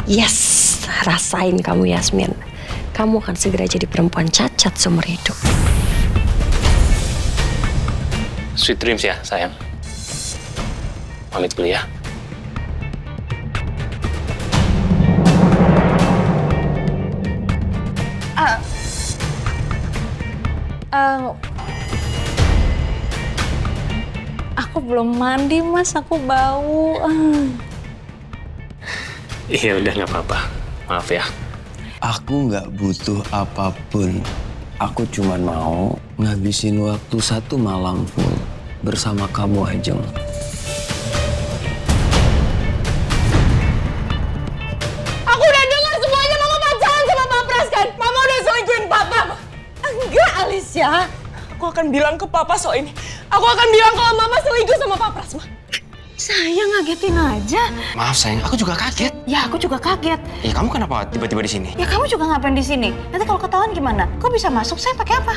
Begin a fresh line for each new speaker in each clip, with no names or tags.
Yes, rasain kamu Yasmin. Kamu akan segera jadi perempuan cacat seumur hidup.
Sweet dreams ya, sayang. Pamit dulu ya.
Aku belum mandi, Mas. Aku bau.
Iya udah nggak apa-apa. Maaf ya.
Aku nggak butuh apapun. Aku cuma mau ngabisin waktu 1 malam full bersama kamu, Ajeng.
Aku udah dengar semuanya. Mama pacaran sama Pak Pras kan? Mama udah selingkuhin Papa. Enggak, Alicia. Aku akan bilang ke Papa soal ini. Aku akan bilang kalau Mama selingkuh sama Pak Pras, Ma. Sayang, ngagetin aja.
Maaf sayang, aku juga kaget.
Ya, aku juga kaget.
Ya kamu kenapa tiba-tiba di sini?
Ya, kamu juga ngapain di sini? Nanti kalau ketahuan gimana? Kok bisa masuk? Saya pakai apa?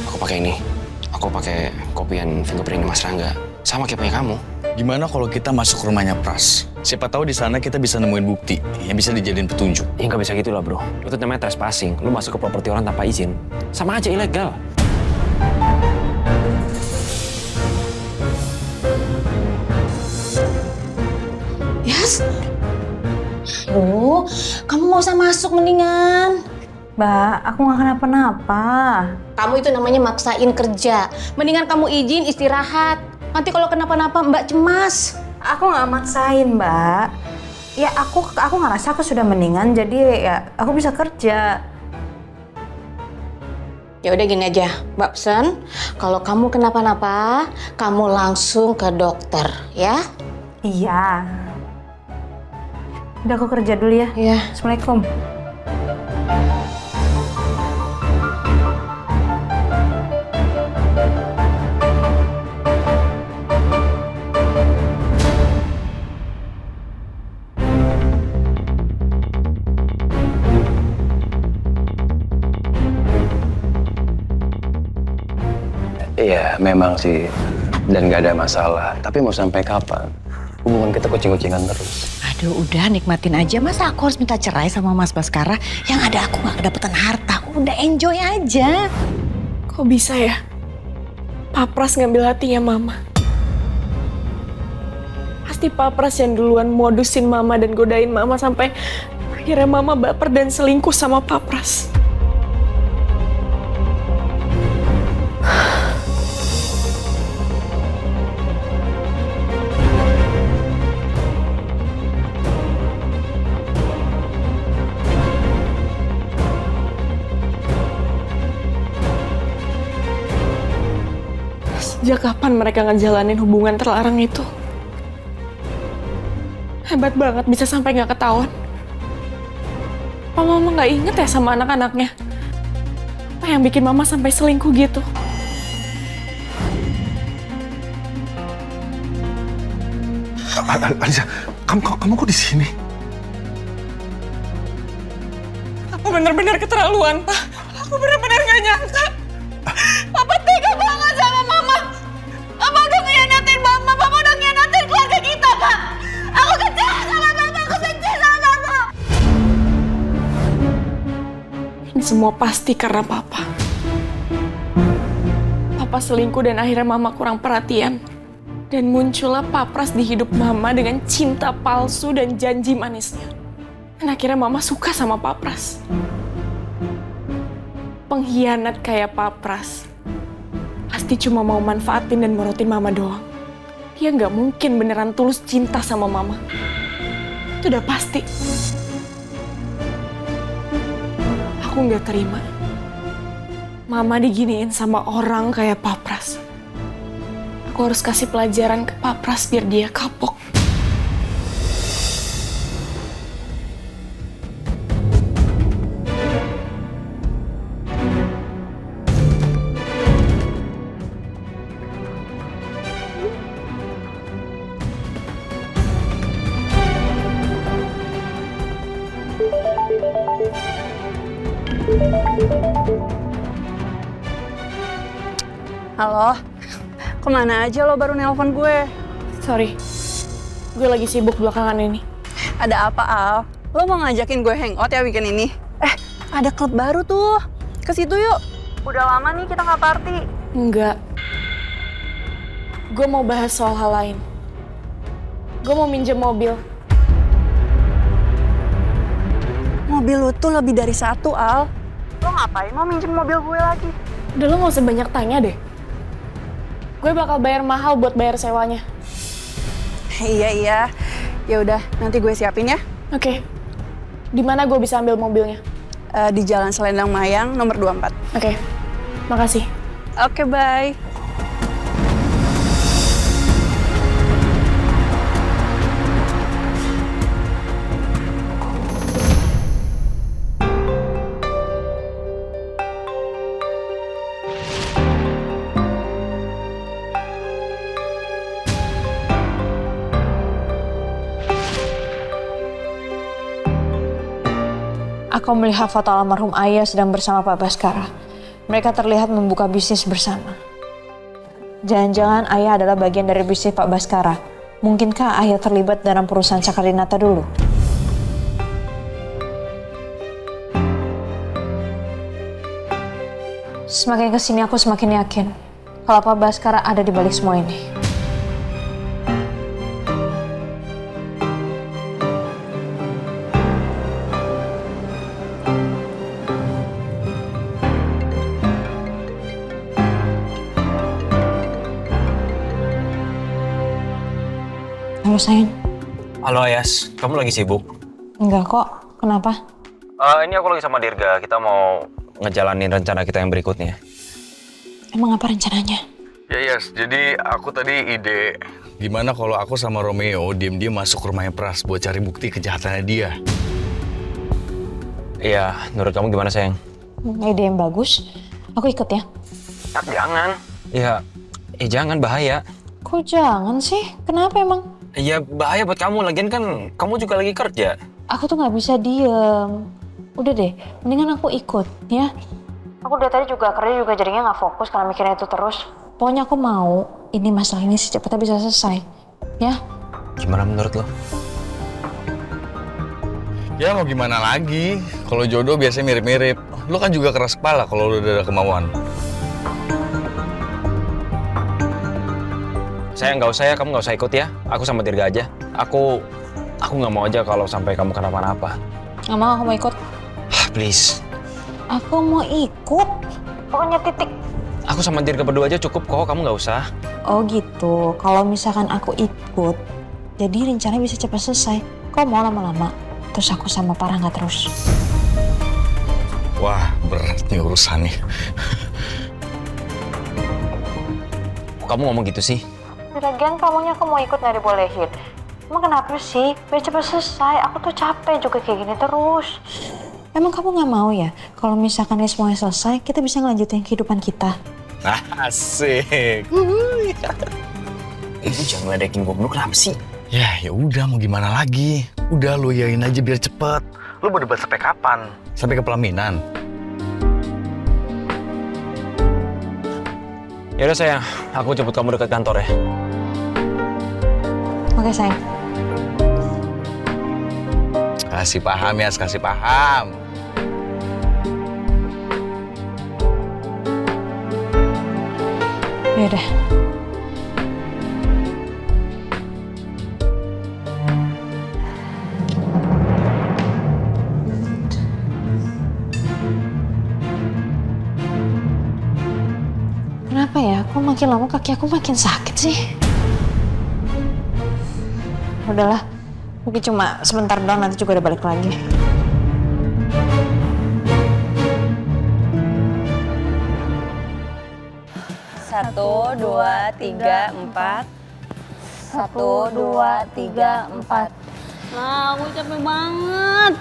Aku pakai ini. Aku pakai kopian fingerprint Mas Rangga. Sama kayak punya kamu.
Gimana kalau kita masuk ke rumahnya Pras? Siapa tahu di sana kita bisa nemuin bukti yang bisa dijadiin petunjuk.
Ya nggak bisa gitu lah bro. Itu namanya trespassing. Lu masuk ke properti orang tanpa izin. Sama aja ilegal.
Yes. Aduh, kamu nggak usah masuk mendingan. Mbak, aku nggak kenapa-napa. Kamu itu namanya maksain kerja. Mendingan kamu izin istirahat. Nanti kalau kenapa-napa Mbak cemas. Aku nggak maksain, Mbak. Ya aku ngerasa aku sudah mendingan, jadi ya aku bisa kerja. Ya udah gini aja, Mbak Pesen. Kalau kamu kenapa-napa, kamu langsung ke dokter, ya? Iya. Udah aku kerja dulu ya. Iya. Assalamualaikum.
Iya, memang sih. Dan nggak ada masalah. Tapi mau sampai kapan? Hubungan kita kucing-kucingan terus.
Aduh, udah nikmatin aja. Masa aku harus minta cerai sama Mas Baskara? Yang ada aku gak kedapetan harta. Udah enjoy aja.
Kok bisa ya? Pak Pras ngambil hatinya Mama. Pasti Pak Pras yang duluan modusin Mama dan godain Mama sampai akhirnya Mama baper dan selingkuh sama Pak Pras. Sejak kapan mereka ngejalanin hubungan terlarang itu? Hebat banget bisa sampai nggak ketahuan. Apa Mama nggak inget ya sama anak-anaknya? Apa yang bikin Mama sampai selingkuh gitu?
Alisa, kamu kok di sini?
Aku bener-bener keterlaluan, Pak. Aku bener-bener nggak nyangka. Papa tega banget sama Mama. Papa udah ngianatin Mama. Papa udah ngianatin keluarga kita, Pak. Aku kecewa sama Mama. Aku benci sama Mama. Ini semua pasti karena Papa. Papa selingkuh dan akhirnya Mama kurang perhatian. Dan muncullah Pak Pras di hidup Mama dengan cinta palsu dan janji manisnya. Dan akhirnya Mama suka sama Pak Pras. Pengkhianat kayak Pak Pras pasti cuma mau manfaatin dan morotin Mama doang. Dia nggak mungkin beneran tulus cinta sama Mama. Itu udah pasti. Aku nggak terima Mama diginiin sama orang kayak Pak Pras. Aku harus kasih pelajaran ke Pak Pras biar dia kapok. Halo, kemana aja lo baru nelpon gue?
Sorry, gue lagi sibuk belakangan ini.
Ada apa, Al? Lo mau ngajakin gue hangout ya weekend ini? Ada klub baru tuh. Ke situ yuk. Udah lama nih kita nggak party.
Enggak. Gue mau bahas soal hal lain. Gue mau minjem mobil.
Mobil lo tuh lebih dari satu, Al. Lo ngapain mau minjem mobil gue lagi?
Udah lo gak usah banyak tanya deh. Gue bakal bayar mahal buat bayar sewanya.
Iya. Ya udah, nanti gue siapin ya.
Oke. Di mana gue bisa ambil mobilnya?
Di Jalan Selendang Mayang nomor 24.
Oke. Makasih.
Oke, bye.
Aku melihat foto almarhum ayah sedang bersama Pak Baskara. Mereka terlihat membuka bisnis bersama. Jangan-jangan ayah adalah bagian dari bisnis Pak Baskara. Mungkinkah ayah terlibat dalam perusahaan Cakradinata dulu? Semakin kesini aku semakin yakin kalau Pak Baskara ada di balik semua ini. Halo sayang.
Halo Ayas, kamu lagi sibuk?
Enggak kok, kenapa?
Ini aku lagi sama Dirga, kita mau ngejalanin rencana kita yang berikutnya.
Emang apa rencananya?
Ya Yas, jadi aku tadi ide gimana kalau aku sama Romeo diem-diem masuk ke rumahnya Pras buat cari bukti kejahatannya dia.
Iya, menurut kamu gimana sayang?
Ide yang bagus. Aku ikut ya.
Jangan. Ya, jangan, bahaya.
Kok jangan sih? Kenapa emang?
Ya bahaya buat kamu, lagian kan kamu juga lagi kerja.
Aku tuh nggak bisa diem. Udah deh, mendingan aku ikut ya. Aku dari tadi juga kerja juga jadinya nggak fokus karena mikirnya itu terus. Pokoknya aku mau ini masalah ini secepatnya bisa selesai, ya.
Gimana menurut lo?
Ya mau gimana lagi? Kalau jodoh biasanya mirip-mirip. Lo kan juga keras kepala kalau udah ada kemauan.
Saya nggak usah ya, kamu nggak usah ikut ya. Aku sama Dirga aja. Aku nggak mau aja kalau sampai kamu kenapa-napa.
Nggak mau, aku mau ikut.
Please.
Aku mau ikut. Pokoknya titik.
Aku sama Dirga berdua aja cukup kok, kamu nggak usah.
Oh gitu. Kalau misalkan aku ikut, jadi rencana bisa cepat selesai. Kok mau lama-lama? Terus aku sama Parah nggak terus.
Wah, berat nih urusannya.
Kamu ngomong gitu sih?
Lagian kamunya aku mau ikut nggak dibolehin. Emang kenapa sih? Biar cepat selesai. Aku tuh capek juga kayak gini terus. Emang kamu nggak mau ya? Kalau misalkan ini semuanya selesai, kita bisa ngelanjutin kehidupan kita.
Asik.
Ibu jangan ngeledekin gue dulu, kenapa sih?
Ya udah mau gimana lagi? Udah lo yain aja biar cepet. Lo berdebat sampai kapan? Sampai ke pelaminan?
Yaudah sayang, aku jemput kamu dekat kantor ya.
Oke sayang.
Kasih paham ya, kasih paham.
Yaudah. Kenapa ya? Kok makin lama kaki aku makin sakit sih? Udahlah, mungkin cuma sebentar doang, nanti juga udah balik lagi.
Satu, dua, tiga, empat. 1, 2, 3, 4.
Nah, aku capek banget.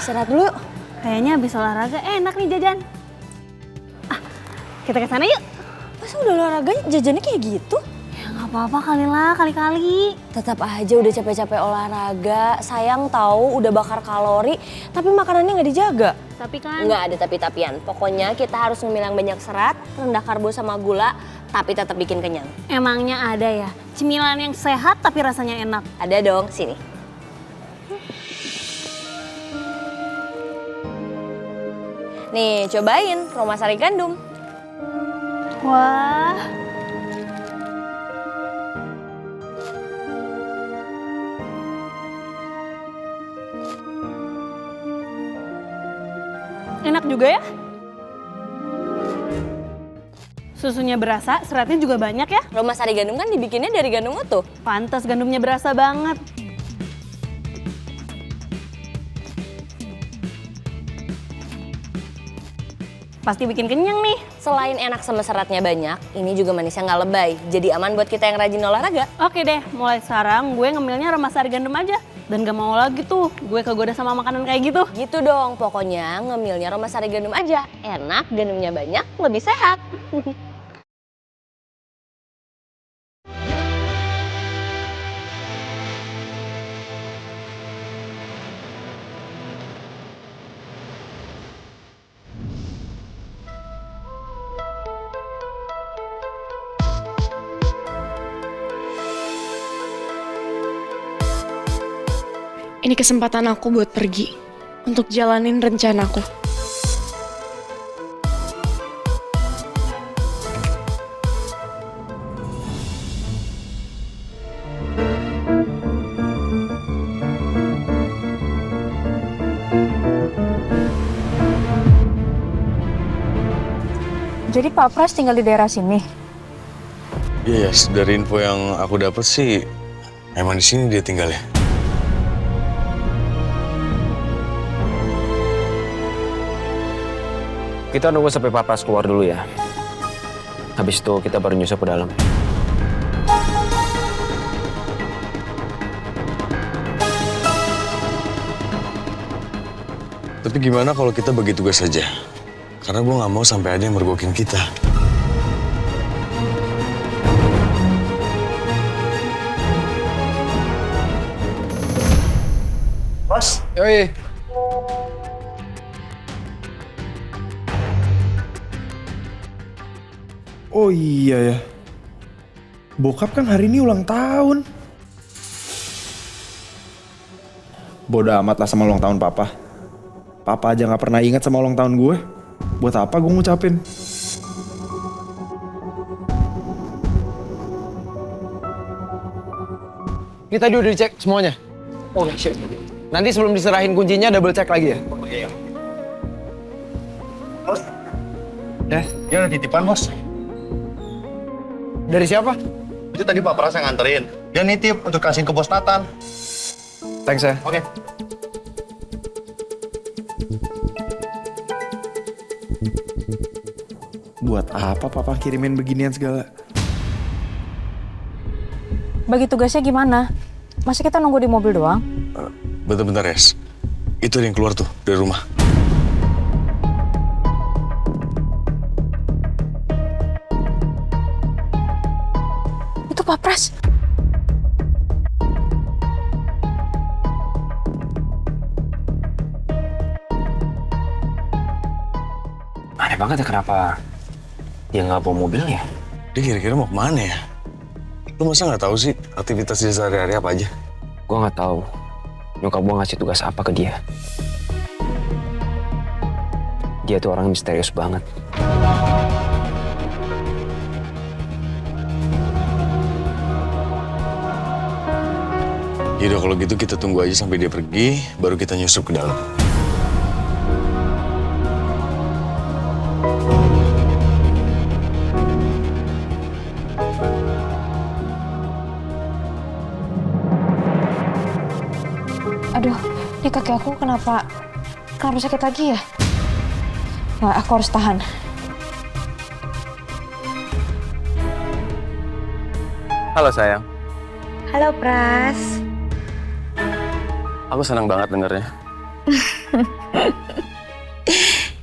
Istirahat dulu yuk.
Kayaknya habis olahraga enak nih jajan. Kita ke sana yuk.
Masa udah olahraga jajannya kayak gitu?
Ya nggak apa-apa kali lah, kali-kali.
Tetap aja udah capek-capek olahraga, sayang tahu udah bakar kalori, tapi makanannya nggak dijaga.
Tapi kan...
Nggak ada tapi-tapian. Pokoknya kita harus ngemil yang banyak serat, rendah karbo sama gula,
tapi tetap bikin kenyang.
Emangnya ada ya cemilan yang sehat tapi rasanya enak?
Ada dong, sini. Nih, cobain Roma Sari Gandum.
Wah. Enak juga ya? Susunya berasa, seratnya juga banyak ya?
Roma Sari Gandum kan dibikinnya dari gandum utuh.
Pantas gandumnya berasa banget. Pasti bikin kenyang nih.
Selain enak sama seratnya banyak, ini juga manisnya nggak lebay. Jadi aman buat kita yang rajin olahraga.
Oke deh, mulai sekarang gue ngemilnya Roma Sari Gandum aja. Dan gak mau lagi tuh gue kegoda sama makanan kayak gitu.
Gitu dong, pokoknya ngemilnya Roma Sari Gandum aja. Enak, gandumnya banyak, lebih sehat.
Ini kesempatan aku buat pergi, untuk jalanin rencanaku.
Jadi Pak Pras tinggal di daerah sini?
Iya, yes, dari info yang aku dapat sih, emang di sini dia tinggal ya.
Kita nunggu sampai Pak Pras keluar dulu ya. Habis itu kita baru nyusup ke dalam.
Tapi gimana kalau kita bagi tugas saja? Karena gue nggak mau sampai ada yang mergokin kita.
Bos, yoi.
Oh iya ya, bokap kan hari ini ulang tahun. Bodoh amat lah sama ulang tahun papa. Papa aja gak pernah ingat sama ulang tahun gue. Buat apa gue ngucapin?
Ini tadi udah dicek semuanya? Oh, shit. Nanti sebelum diserahin kuncinya double cek lagi ya?
Oke. Bos. Ya, dia udah titipan, Bos.
Dari siapa?
Itu tadi Pak Pras yang nganterin. Dia nitip untuk kasihin ke Bos Nathan.
Thanks ya.
Oke.
Buat apa papa kirimin beginian segala?
Bagi tugasnya gimana? Masa kita nunggu di mobil doang?
Bentar-bentar, Res. Itu ada yang keluar tuh dari rumah.
Itu Pak Pras.
Aneh banget ya kenapa dia nggak bawa mobil ya?
Dia kira-kira mau kemana ya? Lu masa nggak tahu sih aktivitas dia sehari-hari apa aja?
Gue nggak tahu. Nyokap gue ngasih tugas apa ke dia. Dia tuh orang misterius banget.
Yaudah kalau gitu kita tunggu aja sampai dia pergi, baru kita nyusup ke dalam.
Aduh, ini kaki aku kenapa sakit lagi ya? Nah, aku harus tahan.
Halo sayang.
Halo Pras.
Aku senang banget dengarnya.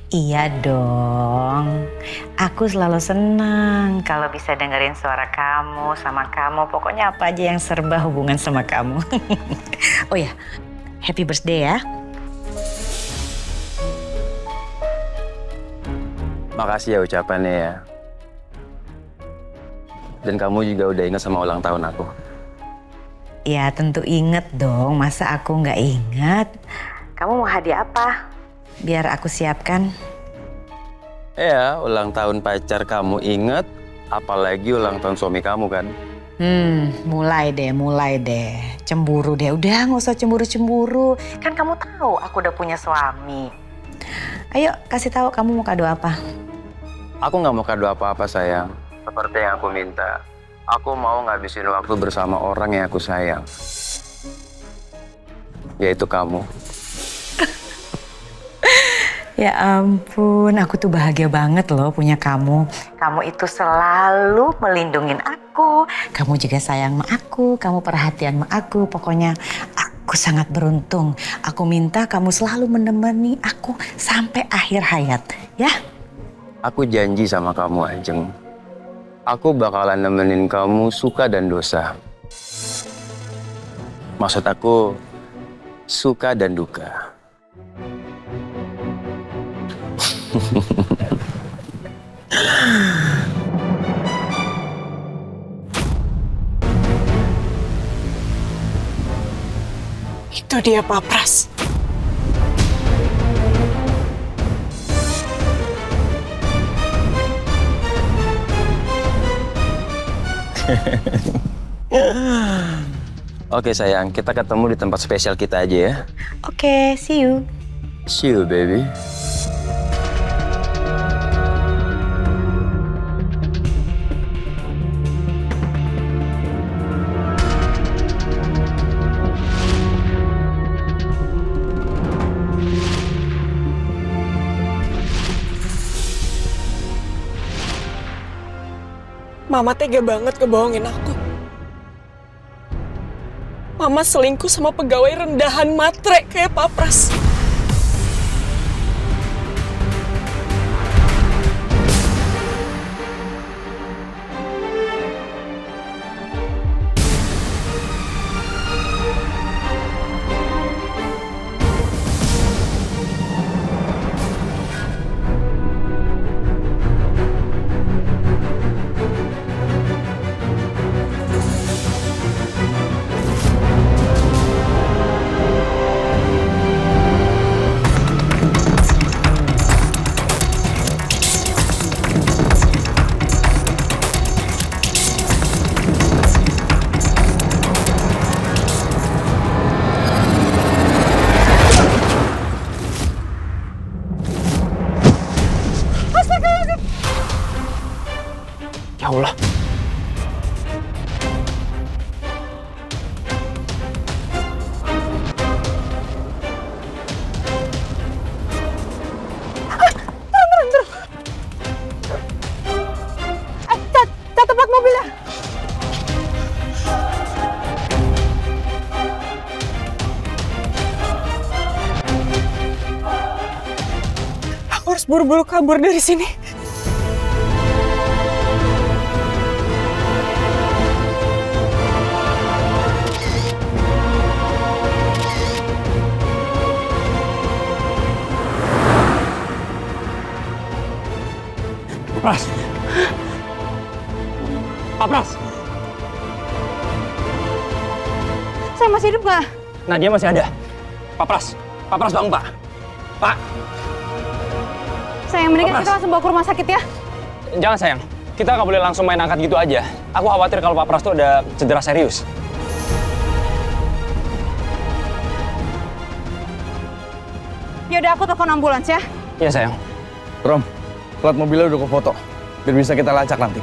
Iya dong. Aku selalu senang kalau bisa dengerin suara kamu sama kamu. Pokoknya apa aja yang serba hubungan sama kamu. Oh ya, happy birthday ya.
Makasih ya ucapannya ya. Dan kamu juga udah ingat sama ulang tahun aku.
Ya tentu inget dong, masa aku nggak inget? Kamu mau hadiah apa? Biar aku siapkan.
Ya, ulang tahun pacar kamu inget, apalagi ulang tahun suami kamu kan?
Mulai deh. Cemburu deh, udah nggak usah cemburu-cemburu. Kan kamu tahu aku udah punya suami. Ayo kasih tahu kamu mau kado apa?
Aku nggak mau kado apa-apa sayang. Seperti yang aku minta. Aku mau ngabisin waktu bersama orang yang aku sayang. Yaitu kamu.
Ya ampun, aku tuh bahagia banget loh punya kamu. Kamu itu selalu melindungin aku. Kamu juga sayang sama aku, kamu perhatian sama aku. Pokoknya aku sangat beruntung. Aku minta kamu selalu menemani aku sampai akhir hayat, ya?
Aku janji sama kamu, Ajeng. Aku bakalan nemenin kamu suka dan dosa. Maksud aku, suka dan duka.
Itu dia Pak Pras.
Oke sayang, kita ketemu di tempat spesial kita aja ya.
Oke, see you.
See you, baby.
Mama tega banget ngebohongin aku. Mama selingkuh sama pegawai rendahan matre kayak Pak Pras.
Ya Allah.
Tempat mobilnya. Aku harus buru-buru kabur dari sini.
Pras. Pak Pras.
Saya masih hidup nggak?
Nadia masih ada. Pak Pras bangun Pak. Pak.
Sayang, mendingan kita langsung bawa ke rumah sakit ya.
Jangan sayang, kita nggak boleh langsung main angkat gitu aja. Aku khawatir kalau Pak Pras tuh ada cedera serius.
Yaudah, aku telepon ambulans ya.
Iya sayang.
Rom, plat mobilnya udah ke foto. Biar bisa kita lacak nanti.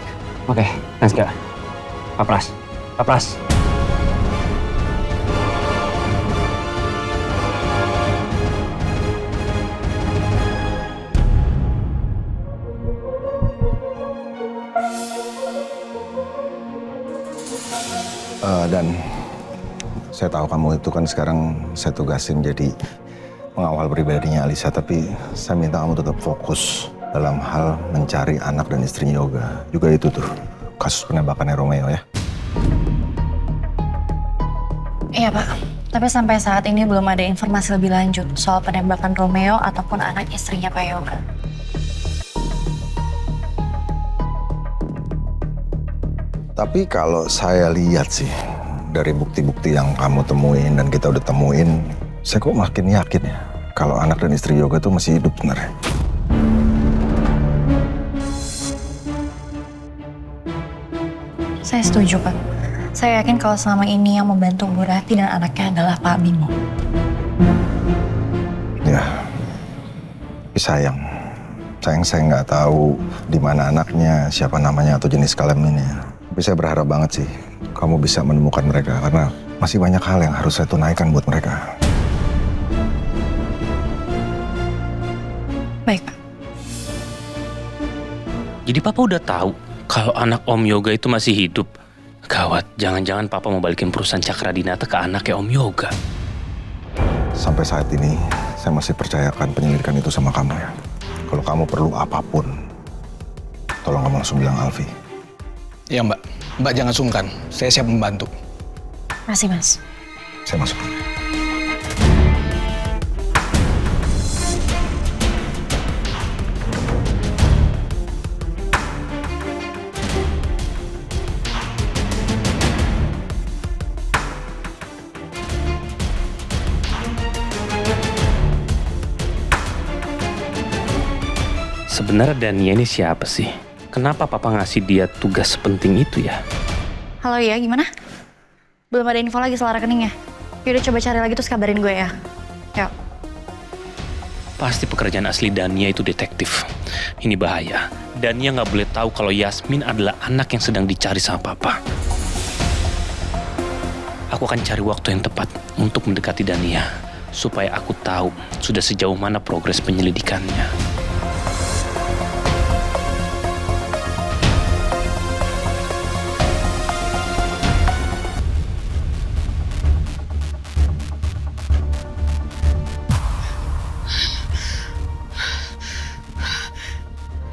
Oke, thanks Kak. Pak Pras.
Dan saya tahu kamu itu kan sekarang saya tugasin jadi pengawal pribadinya Alisa, tapi saya minta kamu tetap fokus dalam hal mencari anak dan istrinya Yoga. Juga itu tuh, kasus penembakannya Romeo ya.
Iya Pak, tapi sampai saat ini belum ada informasi lebih lanjut soal penembakan Romeo ataupun anak istrinya Pak Yoga.
Tapi kalau saya lihat sih, dari bukti-bukti yang kamu temuin dan kita udah temuin, saya kok makin yakin ya, kalau anak dan istri Yoga tuh masih hidup sebenarnya.
Saya setuju, Pak. Saya yakin kalau selama ini yang membantu Bu Rati dan anaknya adalah Pak Bimo.
Ya, tapi sayang saya nggak tahu di mana anaknya, siapa namanya atau jenis kelaminnya. Tapi saya berharap banget sih kamu bisa menemukan mereka karena masih banyak hal yang harus saya tunaikan buat mereka.
Baik, Pak.
Jadi Papa udah tahu kalau anak Om Yoga itu masih hidup. Gawat, jangan-jangan Papa mau balikin perusahaan Cakra Dinata ke anaknya Om Yoga.
Sampai saat ini saya masih percayakan penyelidikan itu sama kamu ya. Kalau kamu perlu apapun, tolong kamu langsung bilang Alfi.
Iya Mbak, Mbak jangan sungkan, saya siap membantu.
Makasih, Mas.
Saya masuk.
Sebenarnya Dania ini siapa sih? Kenapa Papa ngasih dia tugas sepenting itu ya?
Halo ya, gimana? Belum ada info lagi soal rekeningnya. Yaudah coba cari lagi terus kabarin gue ya. Yuk.
Pasti pekerjaan asli Dania itu detektif. Ini bahaya. Dania nggak boleh tahu kalau Yasmin adalah anak yang sedang dicari sama Papa. Aku akan cari waktu yang tepat untuk mendekati Dania. Supaya aku tahu sudah sejauh mana progres penyelidikannya.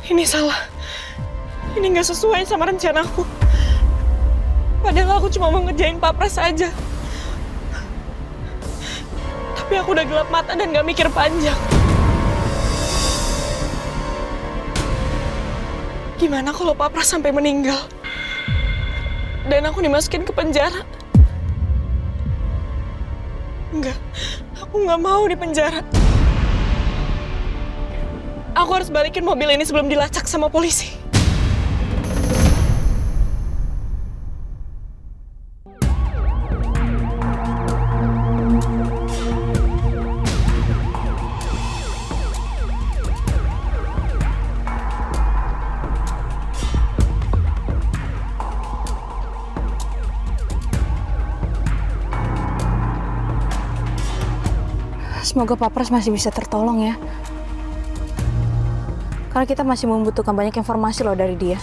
Ini salah. Ini nggak sesuai sama rencanaku. Padahal aku cuma mau ngerjain Pak Pras aja. Tapi aku udah gelap mata dan gak mikir panjang. Gimana kalau Pak Pras sampai meninggal? Dan aku dimasukin ke penjara? Enggak, aku nggak mau di penjara. Aku harus balikin mobil ini sebelum dilacak sama polisi.
Semoga Pak Pras masih bisa tertolong ya. Karena kita masih membutuhkan banyak informasi loh dari dia.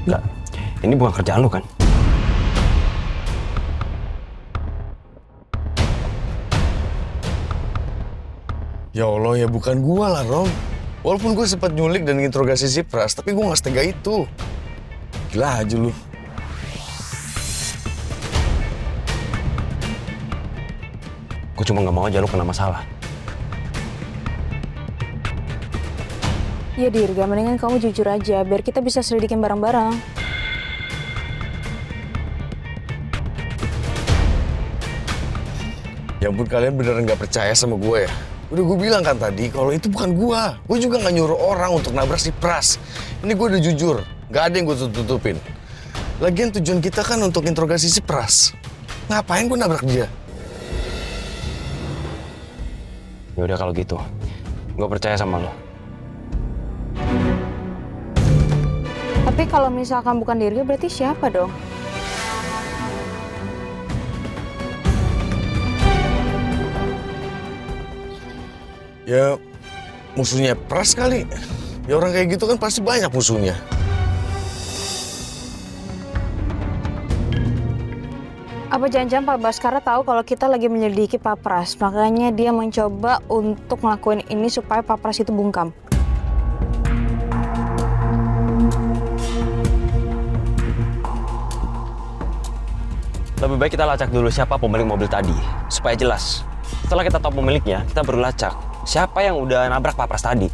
Enggak, ini bukan kerjaan lu kan?
Ya Allah, ya bukan gua lah, Rom. Walaupun gue sempat nyulik dan interogasi si Pras, tapi gue gak setega itu. Gila aja lu.
Gue cuma gak mau aja lu kena masalah.
Iya Dirga, mendingan kamu jujur aja biar kita bisa selidikin bareng-bareng.
Ya ampun, kalian beneran gak percaya sama gue ya? Udah gue bilang kan tadi kalau itu bukan gue. Gue juga gak nyuruh orang untuk nabrak si Pras. Ini gue udah jujur, gak ada yang gue tutupin. Lagian tujuan kita kan untuk interogasi si Pras. Ngapain gue nabrak dia?
Ya udah kalau gitu, gue percaya sama lo.
Tapi kalau misalkan bukan Dirga berarti siapa dong?
Ya musuhnya Pras kali. Ya orang kayak gitu kan pasti banyak musuhnya.
Apa jangan-jangan Pak Baskara tahu kalau kita lagi menyelidiki Pak Pras, makanya dia mencoba untuk ngelakuin ini supaya Pak Pras itu bungkam.
Lebih baik kita lacak dulu siapa pemilik mobil tadi, supaya jelas. Setelah kita tahu pemiliknya, kita baru lacak. Siapa yang udah nabrak Pak Pras tadi?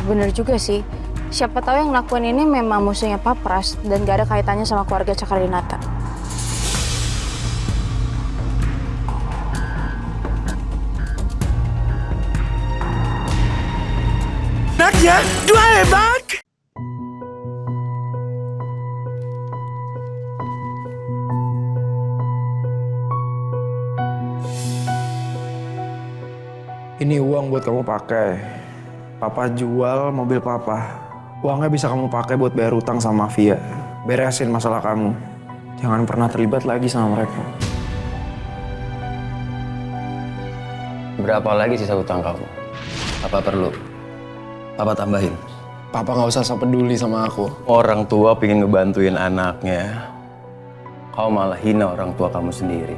Bener juga sih. Siapa tahu yang ngelakuin ini memang musuhnya Pak Pras dan gak ada kaitannya sama keluarga Cakradinata.
Anaknya, dua hebat!
Ini uang buat kamu pakai. Papa jual mobil papa. Uangnya bisa kamu pakai buat bayar utang sama mafia. Beresin masalah kamu. Jangan pernah terlibat lagi sama mereka.
Berapa lagi sisa utang kamu? Apa perlu? Papa tambahin.
Papa nggak usah sok peduli sama aku.
Orang tua pengen ngebantuin anaknya. Kau malah hina orang tua kamu sendiri.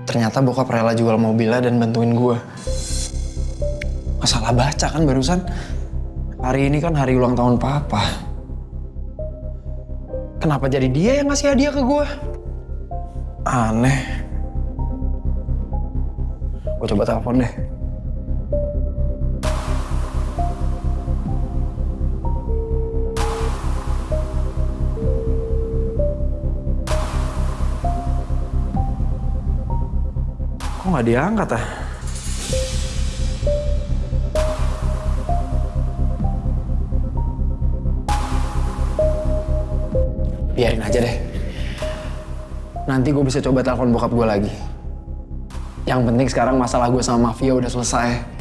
Ternyata bokap rela jual mobilnya dan bantuin gue. Nggak salah baca kan barusan? Hari ini kan hari ulang tahun papa. Kenapa jadi dia yang ngasih hadiah ke gue? Aneh. Gue coba telepon deh.
Kok nggak diangkat ah?
Biarin aja deh. Nanti gue bisa coba telepon bokap gue lagi. Yang penting sekarang masalah gue sama mafia udah selesai.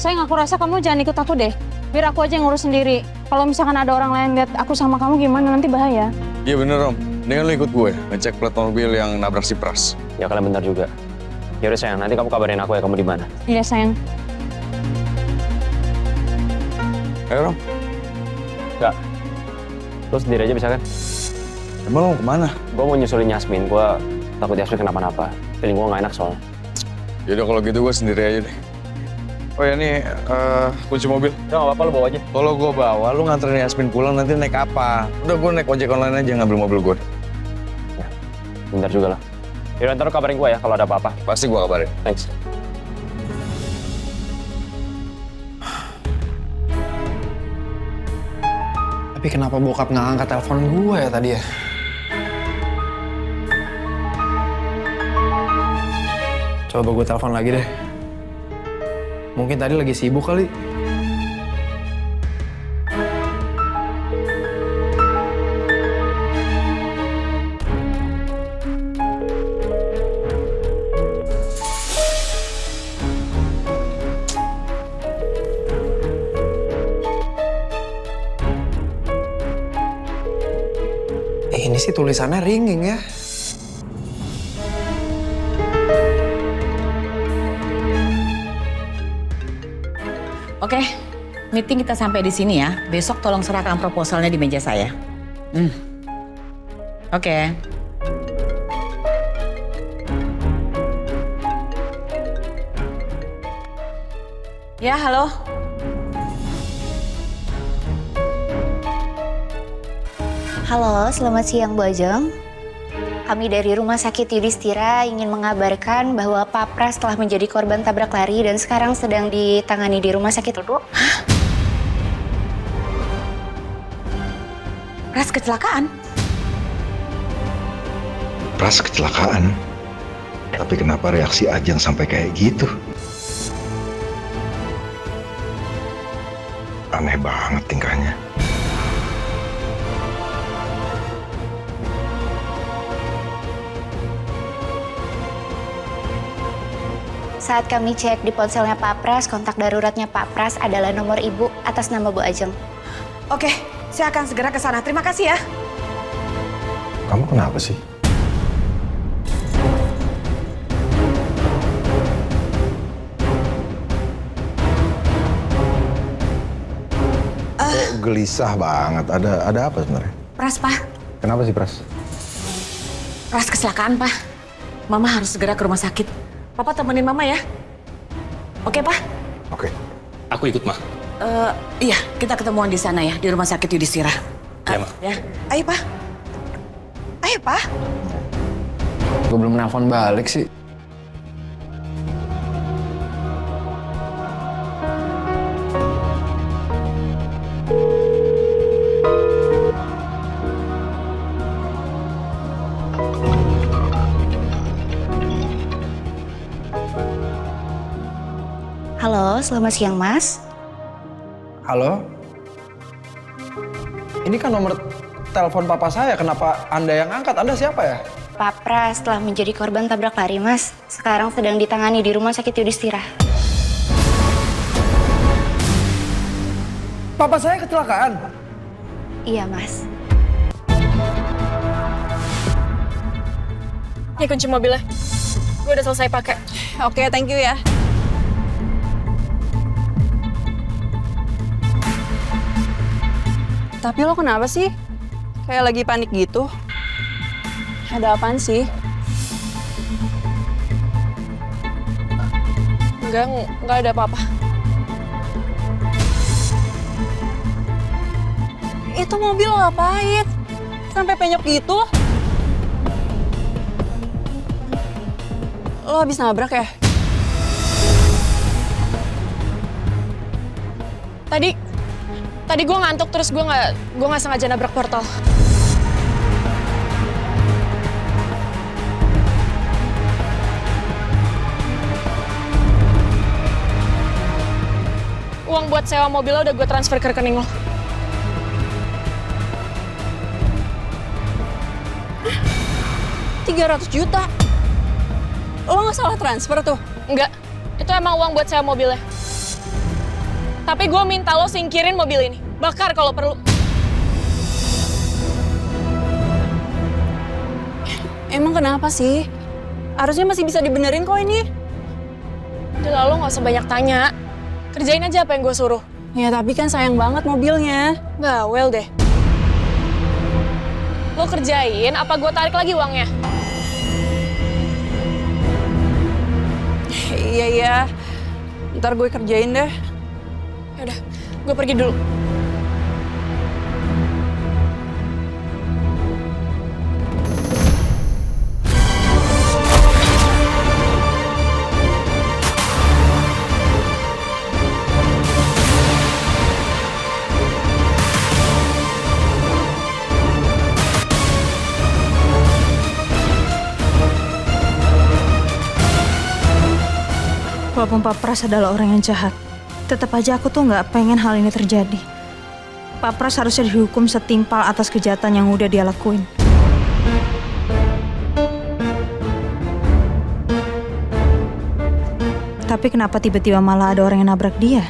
Sayang, aku rasa kamu jangan ikut aku deh. Biar aku aja yang ngurus sendiri. Kalau misalkan ada orang lain lihat aku sama kamu gimana, nanti bahaya.
Iya bener Om, mendingan lu ikut gue, ngecek plat mobil yang nabrak si Pras.
Ya kalian benar juga. Yaudah sayang, nanti kamu kabarin aku ya kamu di mana.
Iya sayang.
Ayo Om.
Enggak. Lu sendiri aja bisa kan?
Emang lu kemana?
Gue mau nyusulin Yasmin, gue takut Yasmin kenapa-napa. Feeling gue gak enak soalnya.
Yaudah kalau gitu gue sendiri aja deh. Oh ya nih, kunci mobil.
Udah gak apa-apa, lu bawa aja.
Kalau gue bawa, lu nganterin Yasmin pulang nanti naik apa? Udah gue naik ojek online aja ngambil mobil gue.
Ya, bentar juga lah. Yaudah ntar lu kabarin gue ya kalau ada apa-apa.
Pasti gue kabarin.
Thanks.
Tapi kenapa bokap nggak angkat telepon gue ya tadi ya? Coba gue telepon lagi deh. Mungkin tadi lagi sibuk kali. Ini sih tulisannya ringing ya.
Oke, meeting kita sampai di sini ya. Besok tolong serahkan proposalnya di meja saya. Oke. Ya, halo.
Halo, selamat siang Bu Ajeng. Kami dari Rumah Sakit Yudhistira ingin mengabarkan bahwa Pak Pras telah menjadi korban tabrak lari dan sekarang sedang ditangani di rumah sakit, Bu.
Hah? Pras kecelakaan?
Pras kecelakaan? Tapi kenapa reaksi Ajeng sampai kayak gitu? Aneh banget tingkahnya.
Saat kami cek di ponselnya Pak Pras, kontak daruratnya Pak Pras adalah nomor ibu atas nama Bu Ajeng.
Oke, saya akan segera ke sana. Terima kasih ya.
Kamu kenapa sih? Kok gelisah banget? Ada apa sebenarnya?
Pras, Pak.
Kenapa sih, Pras?
Pras kecelakaan, Pak. Mama harus segera ke rumah sakit. Papa temenin Mama ya. Oke, Pak?
Oke.
Aku ikut, Ma.
Iya, kita ketemuan di sana ya, di rumah sakit Yudhistira.
Ya, Ma.
Ya. Ayo, Pak. Ayo, Pak.
Gue belum nelfon balik sih.
Halo, selamat siang Mas.
Halo? Ini kan nomor telepon papa saya, kenapa Anda yang angkat? Anda siapa ya?
Pak Pras telah menjadi korban tabrak lari Mas. Sekarang sedang ditangani di rumah sakit Yudhistira.
Papa saya kecelakaan?
Iya Mas.
Ini kunci mobilnya. Gue udah selesai pakai.
Oke, thank you ya. Tapi lo kenapa sih? Kayak lagi panik gitu. Ada apaan sih?
Enggak ada apa-apa.
Itu mobil ngapain? Sampai penyok gitu? Lo habis nabrak ya?
Tadi gue ngantuk terus gue nggak sengaja nabrak portal. Uang buat sewa mobilnya udah gue transfer ke rekening lo.
$300 juta. Lo nggak salah transfer tuh?
Enggak, itu emang uang buat sewa mobilnya. Tapi gue minta lo singkirin mobil ini. Bakar kalau perlu.
Emang kenapa sih? Harusnya masih bisa dibenerin kok ini.
Udah lo gak usah banyak tanya. Kerjain aja apa yang gue suruh.
Ya tapi kan sayang banget mobilnya.
Bawel deh. Lo kerjain apa gue tarik lagi uangnya?
Iya. Ntar gue kerjain deh.
Yaudah, gue pergi dulu.
Walaupun Pak Pras adalah orang yang jahat, tetap aja aku tuh nggak pengen hal ini terjadi. Pak Pras harusnya dihukum setimpal atas kejahatan yang udah dia lakuin. Tapi kenapa tiba-tiba malah ada orang yang nabrak dia?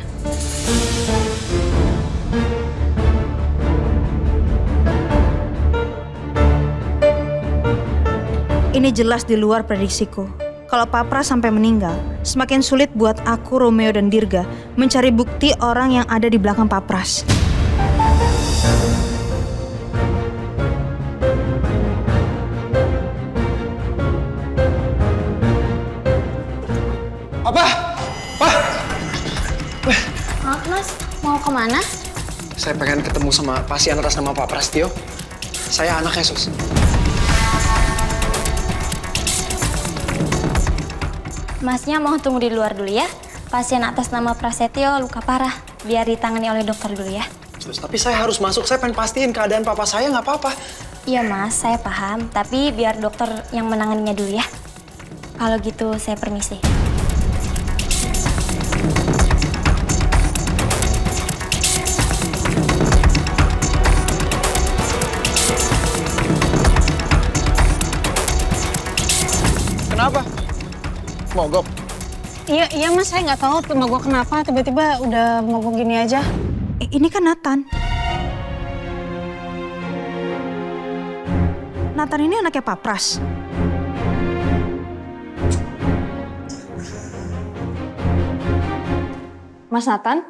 Ini jelas di luar prediksiku. Kalau Pak Pras sampai meninggal, semakin sulit buat aku, Romeo, dan Dirga mencari bukti orang yang ada di belakang Pak Pras.
Apa? Pak!
Maaf Mas, mau kemana?
Saya pengen ketemu sama pasien atas nama Pak Prastio. Saya anaknya, Sus.
Masnya mau tunggu di luar dulu ya. Pasien atas nama Prasetyo luka parah. Biar ditangani oleh dokter dulu ya.
Sus, tapi saya harus masuk. Saya pengen pastiin keadaan papa saya nggak apa-apa.
Iya Mas, saya paham. Tapi biar dokter yang menanganinya dulu ya. Kalau gitu saya permisi.
Kenapa? Mogok?
Iya Mas, saya nggak tahu rumah gue kenapa tiba-tiba udah mogok gini aja.
Ini kan Nathan. Nathan ini anaknya Pak Pras.
Mas Nathan?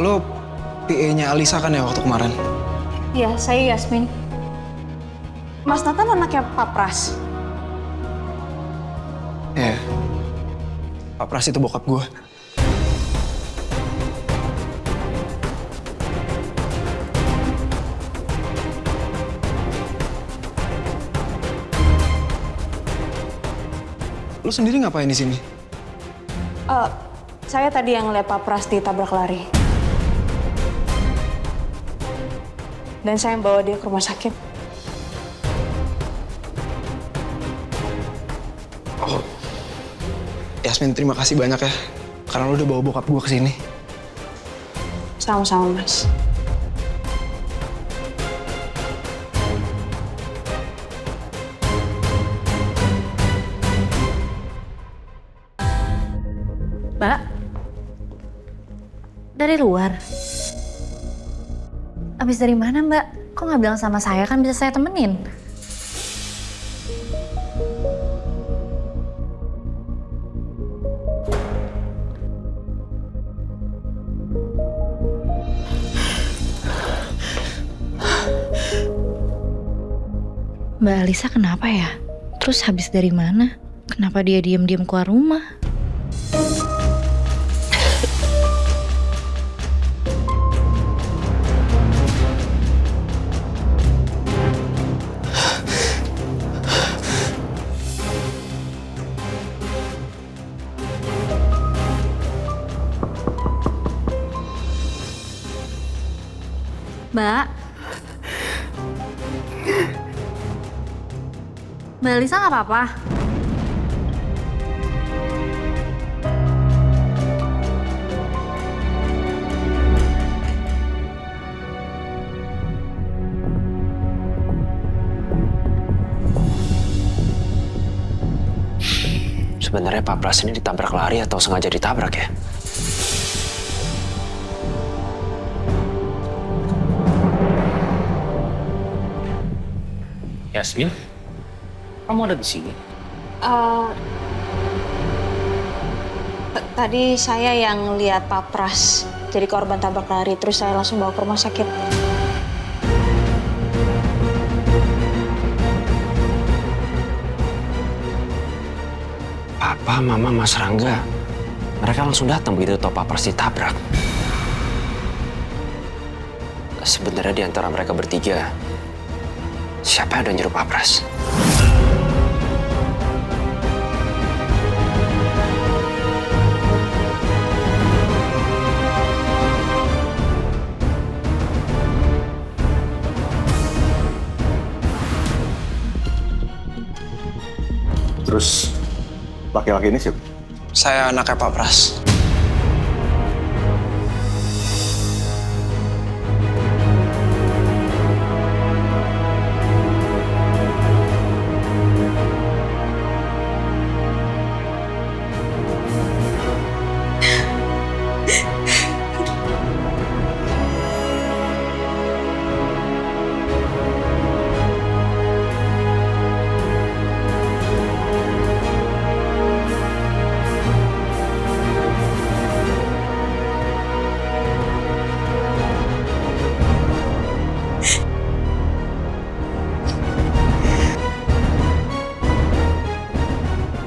Lo PA-nya Alisa kan ya waktu kemarin?
Iya, saya Yasmin.
Mas Nathan anaknya Pak Pras.
Iya. Pak Pras itu bokap gue. Lo sendiri ngapain di sini?
Saya tadi yang ngeliat Pak Pras ditabrak lari. Dan saya bawa dia ke rumah sakit.
Oh, Yasmin terima kasih banyak ya. Karena lo udah bawa bokap gue ke sini.
Sama-sama, Mas.
Mbak, dari luar. Abis dari mana Mbak? Kok nggak bilang sama saya, kan bisa saya temenin. Mbak Alisa kenapa ya? Terus habis dari mana? Kenapa dia diam-diam keluar rumah? Mbak Alisa nggak apa-apa?
Sebenarnya Pak Pras ini ditabrak lari atau sengaja ditabrak ya?
Yasmin, kamu ada di sini?
Tadi saya yang lihat Pak Pras jadi korban tabrak lari, terus saya langsung bawa ke rumah sakit.
Papa, Mama, Mas Rangga, mereka langsung datang begitu tahu Pak Pras ditabrak. Sebenarnya di antara mereka bertiga, siapa yang udah nyuruh Pak Pras?
Terus laki-laki ini siapa?
Saya anaknya Pak Pras.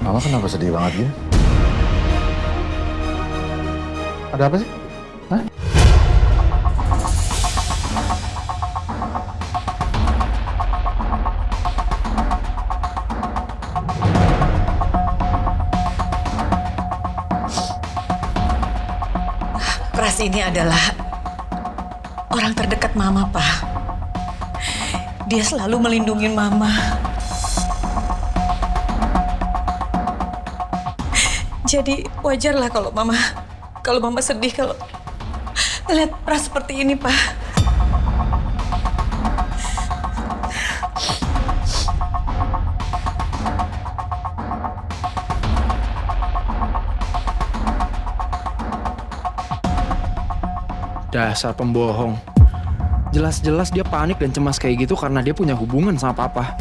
Mama kenapa sedih banget gini? Ada apa sih? Hah?
Pras ini adalah orang terdekat Mama, Pak. Dia selalu melindungi Mama. Jadi wajarlah kalau Mama sedih kalau lihat Pras seperti ini, Pak.
Dasar pembohong. Jelas-jelas dia panik dan cemas kayak gitu karena dia punya hubungan sama papa.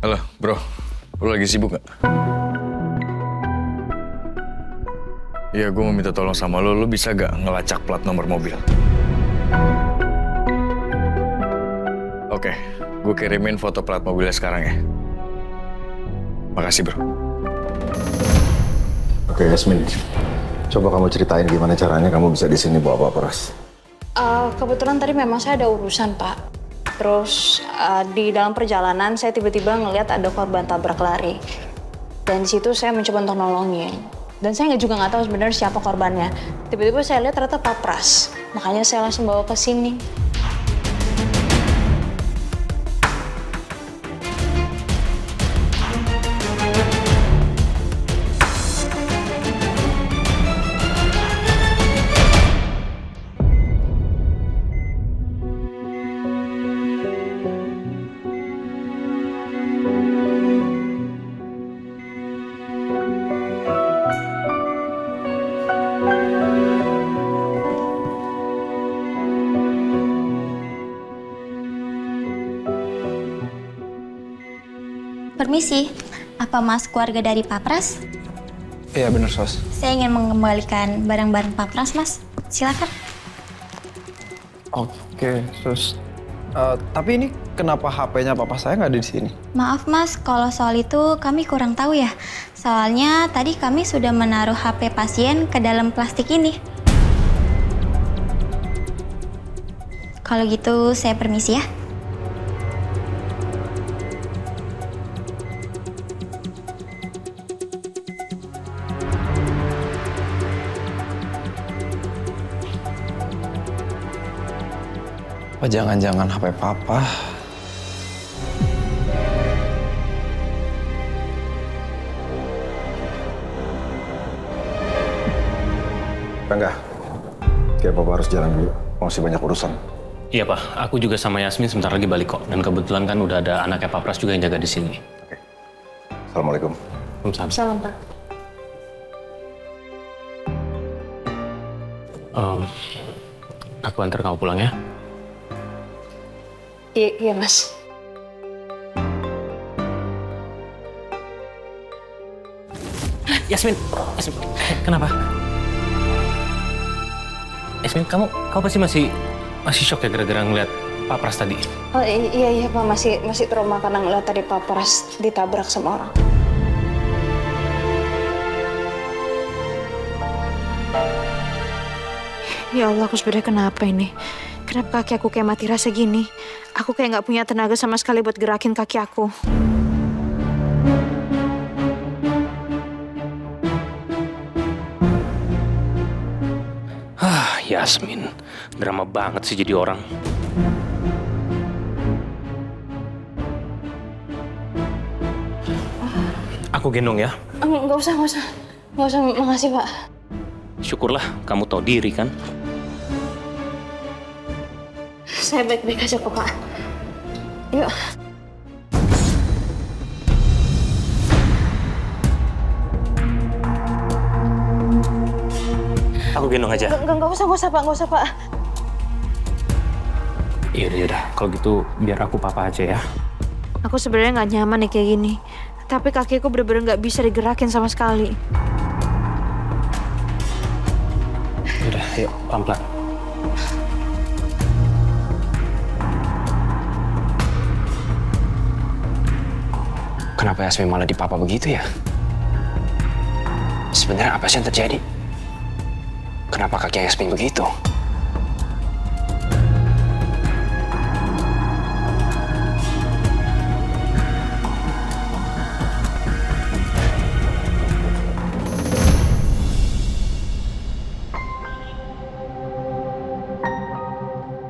Halo, bro. Lu lagi sibuk gak? Iya, gue mau minta tolong sama lu. Lu bisa gak ngelacak plat nomor mobil? Oke, gue kirimin foto plat mobilnya sekarang ya. Makasih, bro.
Oke, Yasmin. Coba kamu ceritain gimana caranya kamu bisa di sini bawa Pras.
Kebetulan tadi memang saya ada urusan, Pak. Terus di dalam perjalanan saya tiba-tiba ngelihat ada korban tabrak lari. Dan di situ saya mencoba untuk nolongin. Dan saya juga nggak tahu sebenarnya siapa korbannya. Tiba-tiba saya lihat ternyata Pak Pras. Makanya saya langsung bawa ke sini.
Permisi, apa Mas keluarga dari Pak Pras?
Iya bener, Sos.
Saya ingin mengembalikan barang-barang Pak Pras, Mas. Silakan.
Oke, Sos. Tapi ini kenapa HP-nya papa saya nggak ada di sini?
Maaf Mas, kalau soal itu kami kurang tahu ya. Soalnya tadi kami sudah menaruh HP pasien ke dalam plastik ini. Kalau gitu saya permisi ya.
Apa jangan-jangan HP papa?
Enggak. Kayak papa harus jalan dulu. Masih banyak urusan.
Iya Pak, aku juga sama Yasmin sebentar lagi balik kok. Dan kebetulan kan udah ada anaknya Pak Pras juga yang jaga di sini.
Oke. Assalamualaikum.
Salam, Pak.
Aku antar kamu pulang ya.
Iya, Mas.
Yasmin, kenapa? Yasmin, kamu pasti masih shock ya gara-gara ngeliat Pak Pras tadi?
Oh iya Pak, masih trauma karena ngeliat tadi Pak Pras ditabrak sama orang. Ya Allah, aku sebenarnya kenapa ini? Kenapa kaki aku kayak mati rasa gini? Aku kayak nggak punya tenaga sama sekali buat gerakin kaki aku.
Yasmin, drama banget sih jadi orang. Aku gendong ya.
Nggak usah, makasih Pak.
Syukurlah kamu tahu diri kan.
Saya baik-baik aja kok, Pak. Yuk.
Aku gendong aja.
Nggak usah Pak.
Yaudah. Kalau gitu biar aku papa aja ya.
Aku sebenarnya nggak nyaman nih kayak gini. Tapi kakiku bener-bener nggak bisa digerakin sama sekali.
Yaudah, yuk pelan-pelan.
Kenapa Yasmin malah dipapa begitu ya? Sebenarnya apa sih yang terjadi? Kenapa kaki Yasmin begitu?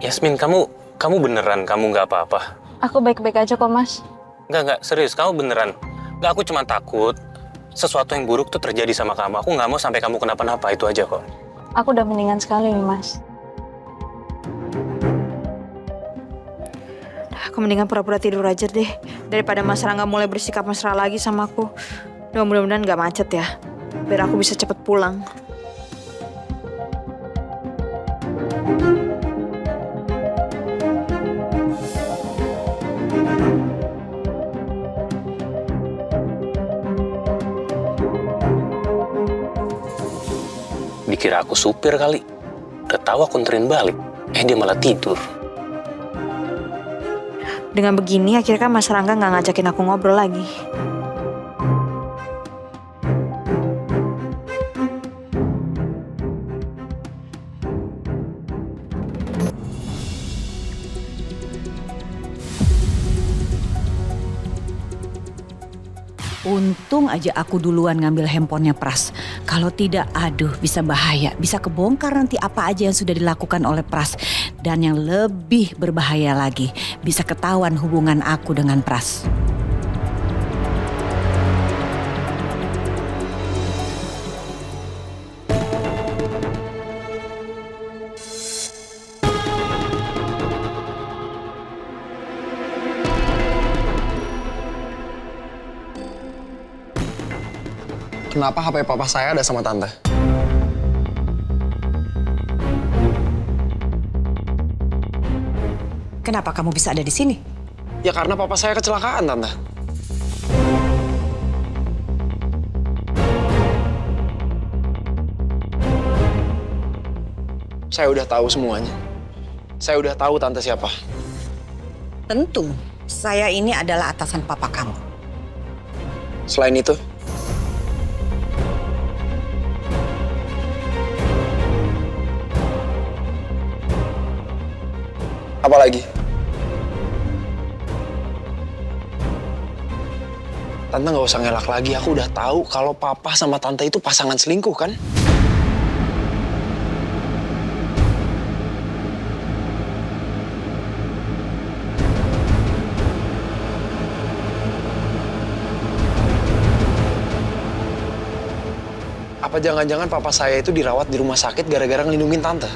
Yasmin, kamu beneran kamu nggak apa-apa?
Aku baik-baik aja kok, Mas.
Enggak, serius, kamu beneran. Enggak, aku cuma takut sesuatu yang buruk tuh terjadi sama kamu. Aku nggak mau sampai kamu kenapa-napa, itu aja kok.
Aku udah mendingan sekali nih, Mas. Aku mendingan pura-pura tidur aja deh, daripada Mas Rangga mulai bersikap mesra lagi sama aku. Mudah-mudahan nggak macet ya, biar aku bisa cepet pulang.
Dikira aku supir kali. Udah tahu aku nterin balik. Dia malah tidur.
Dengan begini akhirnya kan Mas Rangga nggak ngajakin aku ngobrol lagi.
Untung aja aku duluan ngambil handphonenya Pras. Kalau tidak, aduh bisa bahaya. Bisa kebongkar nanti apa aja yang sudah dilakukan oleh Pras. Dan yang lebih berbahaya lagi, bisa ketahuan hubungan aku dengan Pras.
Kenapa HP papa saya ada sama tante?
Kenapa kamu bisa ada di sini?
Ya karena papa saya kecelakaan, tante. Saya udah tahu semuanya. Saya udah tahu tante siapa.
Tentu, saya ini adalah atasan papa kamu.
Selain itu, apa lagi? Tante nggak usah ngelak lagi. Aku udah tahu kalau papa sama tante itu pasangan selingkuh, kan? Apa jangan-jangan papa saya itu dirawat di rumah sakit gara-gara ngelindungin tante?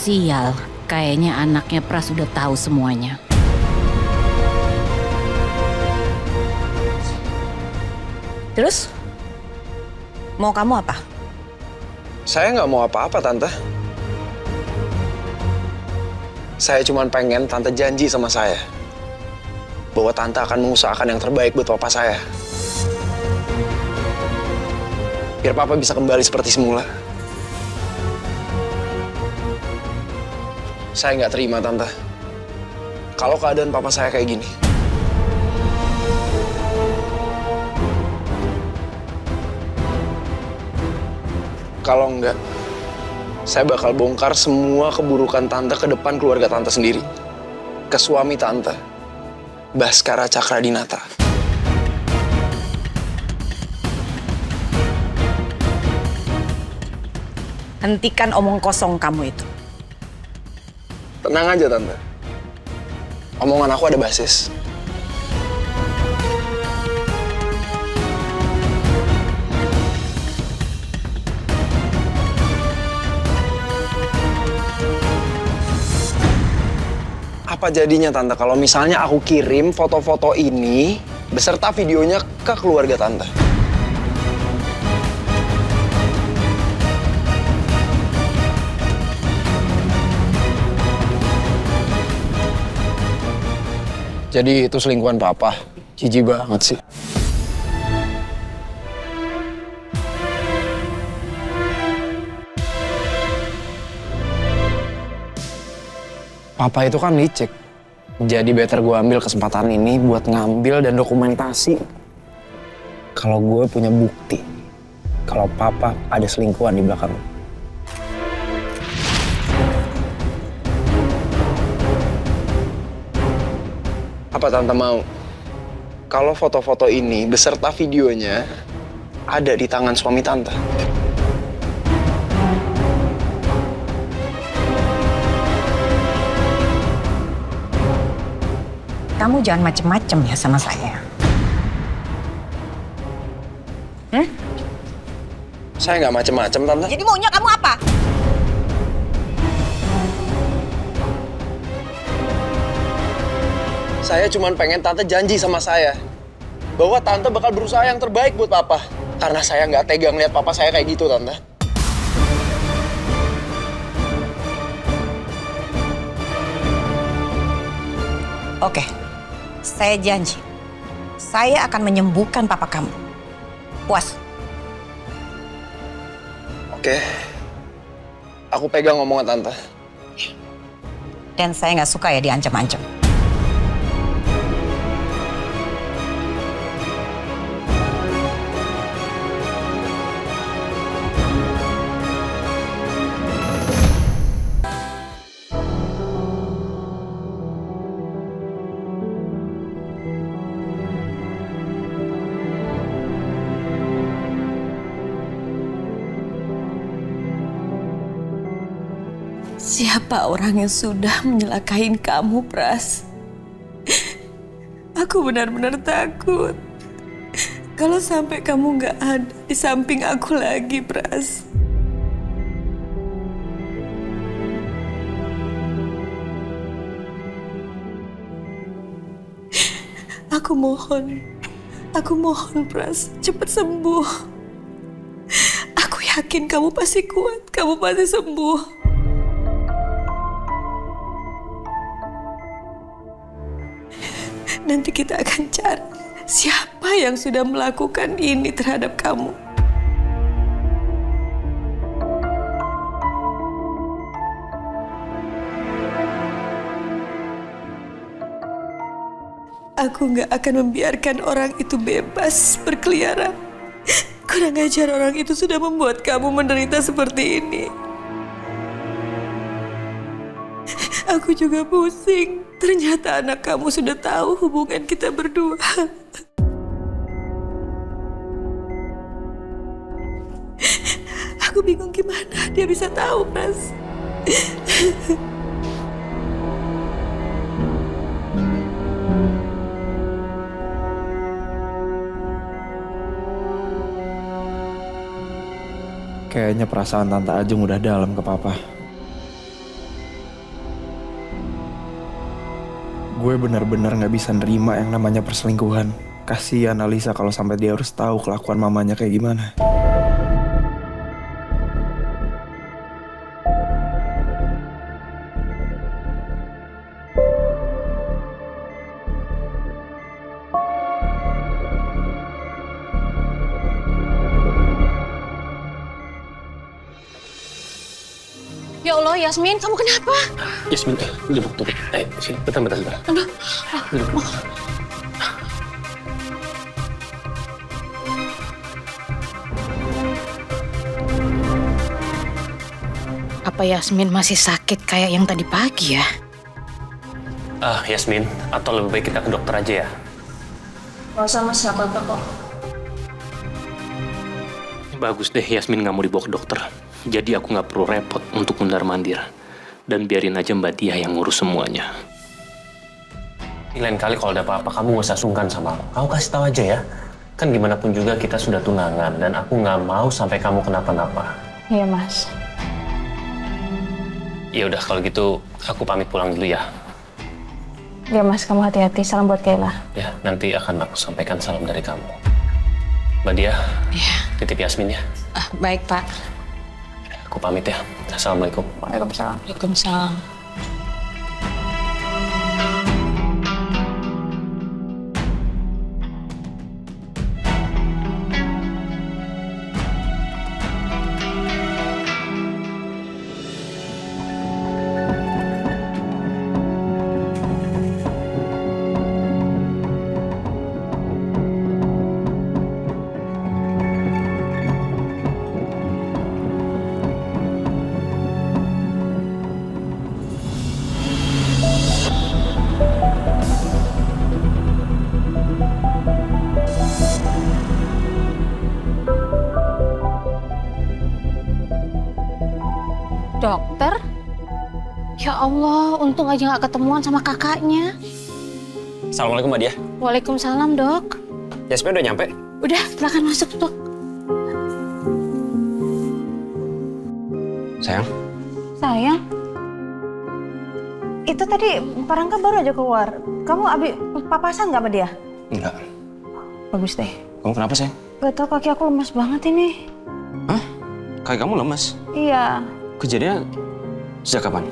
Sial, kayaknya anaknya Pras sudah tahu semuanya. Terus, mau kamu apa?
Saya nggak mau apa-apa, tante. Saya cuma pengen tante janji sama saya bahwa tante akan mengusahakan yang terbaik buat papa saya. Biar papa bisa kembali seperti semula. Saya nggak terima, tante, kalau keadaan papa saya kayak gini. Kalau enggak, saya bakal bongkar semua keburukan tante ke depan keluarga tante sendiri. Ke suami tante, Baskara Cakradinata.
Hentikan omong kosong kamu itu.
Tenang aja, tante. Omongan aku ada basis. Apa jadinya, tante, kalau misalnya aku kirim foto-foto ini beserta videonya ke keluarga tante? Jadi itu selingkuhan papa. Jijik banget sih. Papa itu kan licik. Jadi better gue ambil kesempatan ini buat ngambil dan dokumentasi kalau gue punya bukti kalau papa ada selingkuhan di belakang. Apa tante mau kalau foto-foto ini beserta videonya ada di tangan suami tante?
Kamu jangan macem-macem ya sama saya.
Saya nggak macem-macem, Tante.
Jadi maunya kamu apa?
Saya cuma pengen Tante janji sama saya bahwa Tante bakal berusaha yang terbaik buat Papa. Karena saya nggak tega ngeliat Papa saya kayak gitu, Tante.
Oke, saya janji. Saya akan menyembuhkan papa kamu. Puas?
Oke. Aku pegang omongan Tante.
Dan saya nggak suka ya diancam-ancam.
Siapa orang yang sudah menyelakain kamu, Pras? Aku benar-benar takut. Kalau sampai kamu nggak ada di samping aku lagi, Pras. Aku mohon, Pras, cepat sembuh. Aku yakin kamu pasti kuat, kamu pasti sembuh. Nanti kita akan cari siapa yang sudah melakukan ini terhadap kamu. Aku nggak akan membiarkan orang itu bebas berkeliaran. Kurang ajar orang itu sudah membuat kamu menderita seperti ini. Aku juga pusing. Ternyata anak kamu sudah tahu hubungan kita berdua. Aku bingung gimana dia bisa tahu, Mas.
Kayaknya perasaan Tante Ajeng udah dalam ke Papa. Gue benar-benar nggak bisa nerima yang namanya perselingkuhan. Kasihan Alisa kalau sampai dia harus tahu kelakuan mamanya kayak gimana.
Ya Allah, Yasmin, kamu kenapa?
Yasmin, duduk. Sini, bentar.
Aduh.
Duduk.
Apa Yasmin masih sakit kayak yang tadi pagi ya?
Yasmin, atau lebih baik kita ke dokter aja ya?
Gak usah, Mas, gak apa-apa kok.
Bagus deh, Yasmin nggak mau dibawa ke dokter. Jadi aku nggak perlu repot untuk mundar-mandir. Dan biarin aja Mbak Dia yang ngurus semuanya. Lain kali kalau ada apa-apa, kamu nggak usah sungkan sama aku. Kamu kasih tahu aja ya. Kan gimana pun juga kita sudah tunangan. Dan aku nggak mau sampai kamu kenapa-napa.
Iya, Mas.
Ya udah kalau gitu, aku pamit pulang dulu ya.
Ya, Mas, kamu hati-hati. Salam buat Kayla.
Ya, nanti akan aku sampaikan salam dari kamu. Mbak Dia, titip Yasmin ya.
Baik, Pak.
Aku pamit ya. Assalamualaikum.
Waalaikumsalam.
Waalaikumsalam. Dokter? Ya Allah, untung aja gak ketemuan sama kakaknya.
Assalamualaikum Mbak Dia.
Waalaikumsalam, Dok.
Yasmin udah nyampe?
Udah, silakan masuk, Dok.
Sayang?
Sayang? Itu tadi Pak Rangga baru aja keluar. Kamu papasan nggak sama dia?
Enggak.
Bagus deh.
Kamu kenapa, sayang?
Gak tau, kaki aku lemas banget ini.
Hah? Kaki kamu lemas?
Iya.
Kejadian sejak kapan?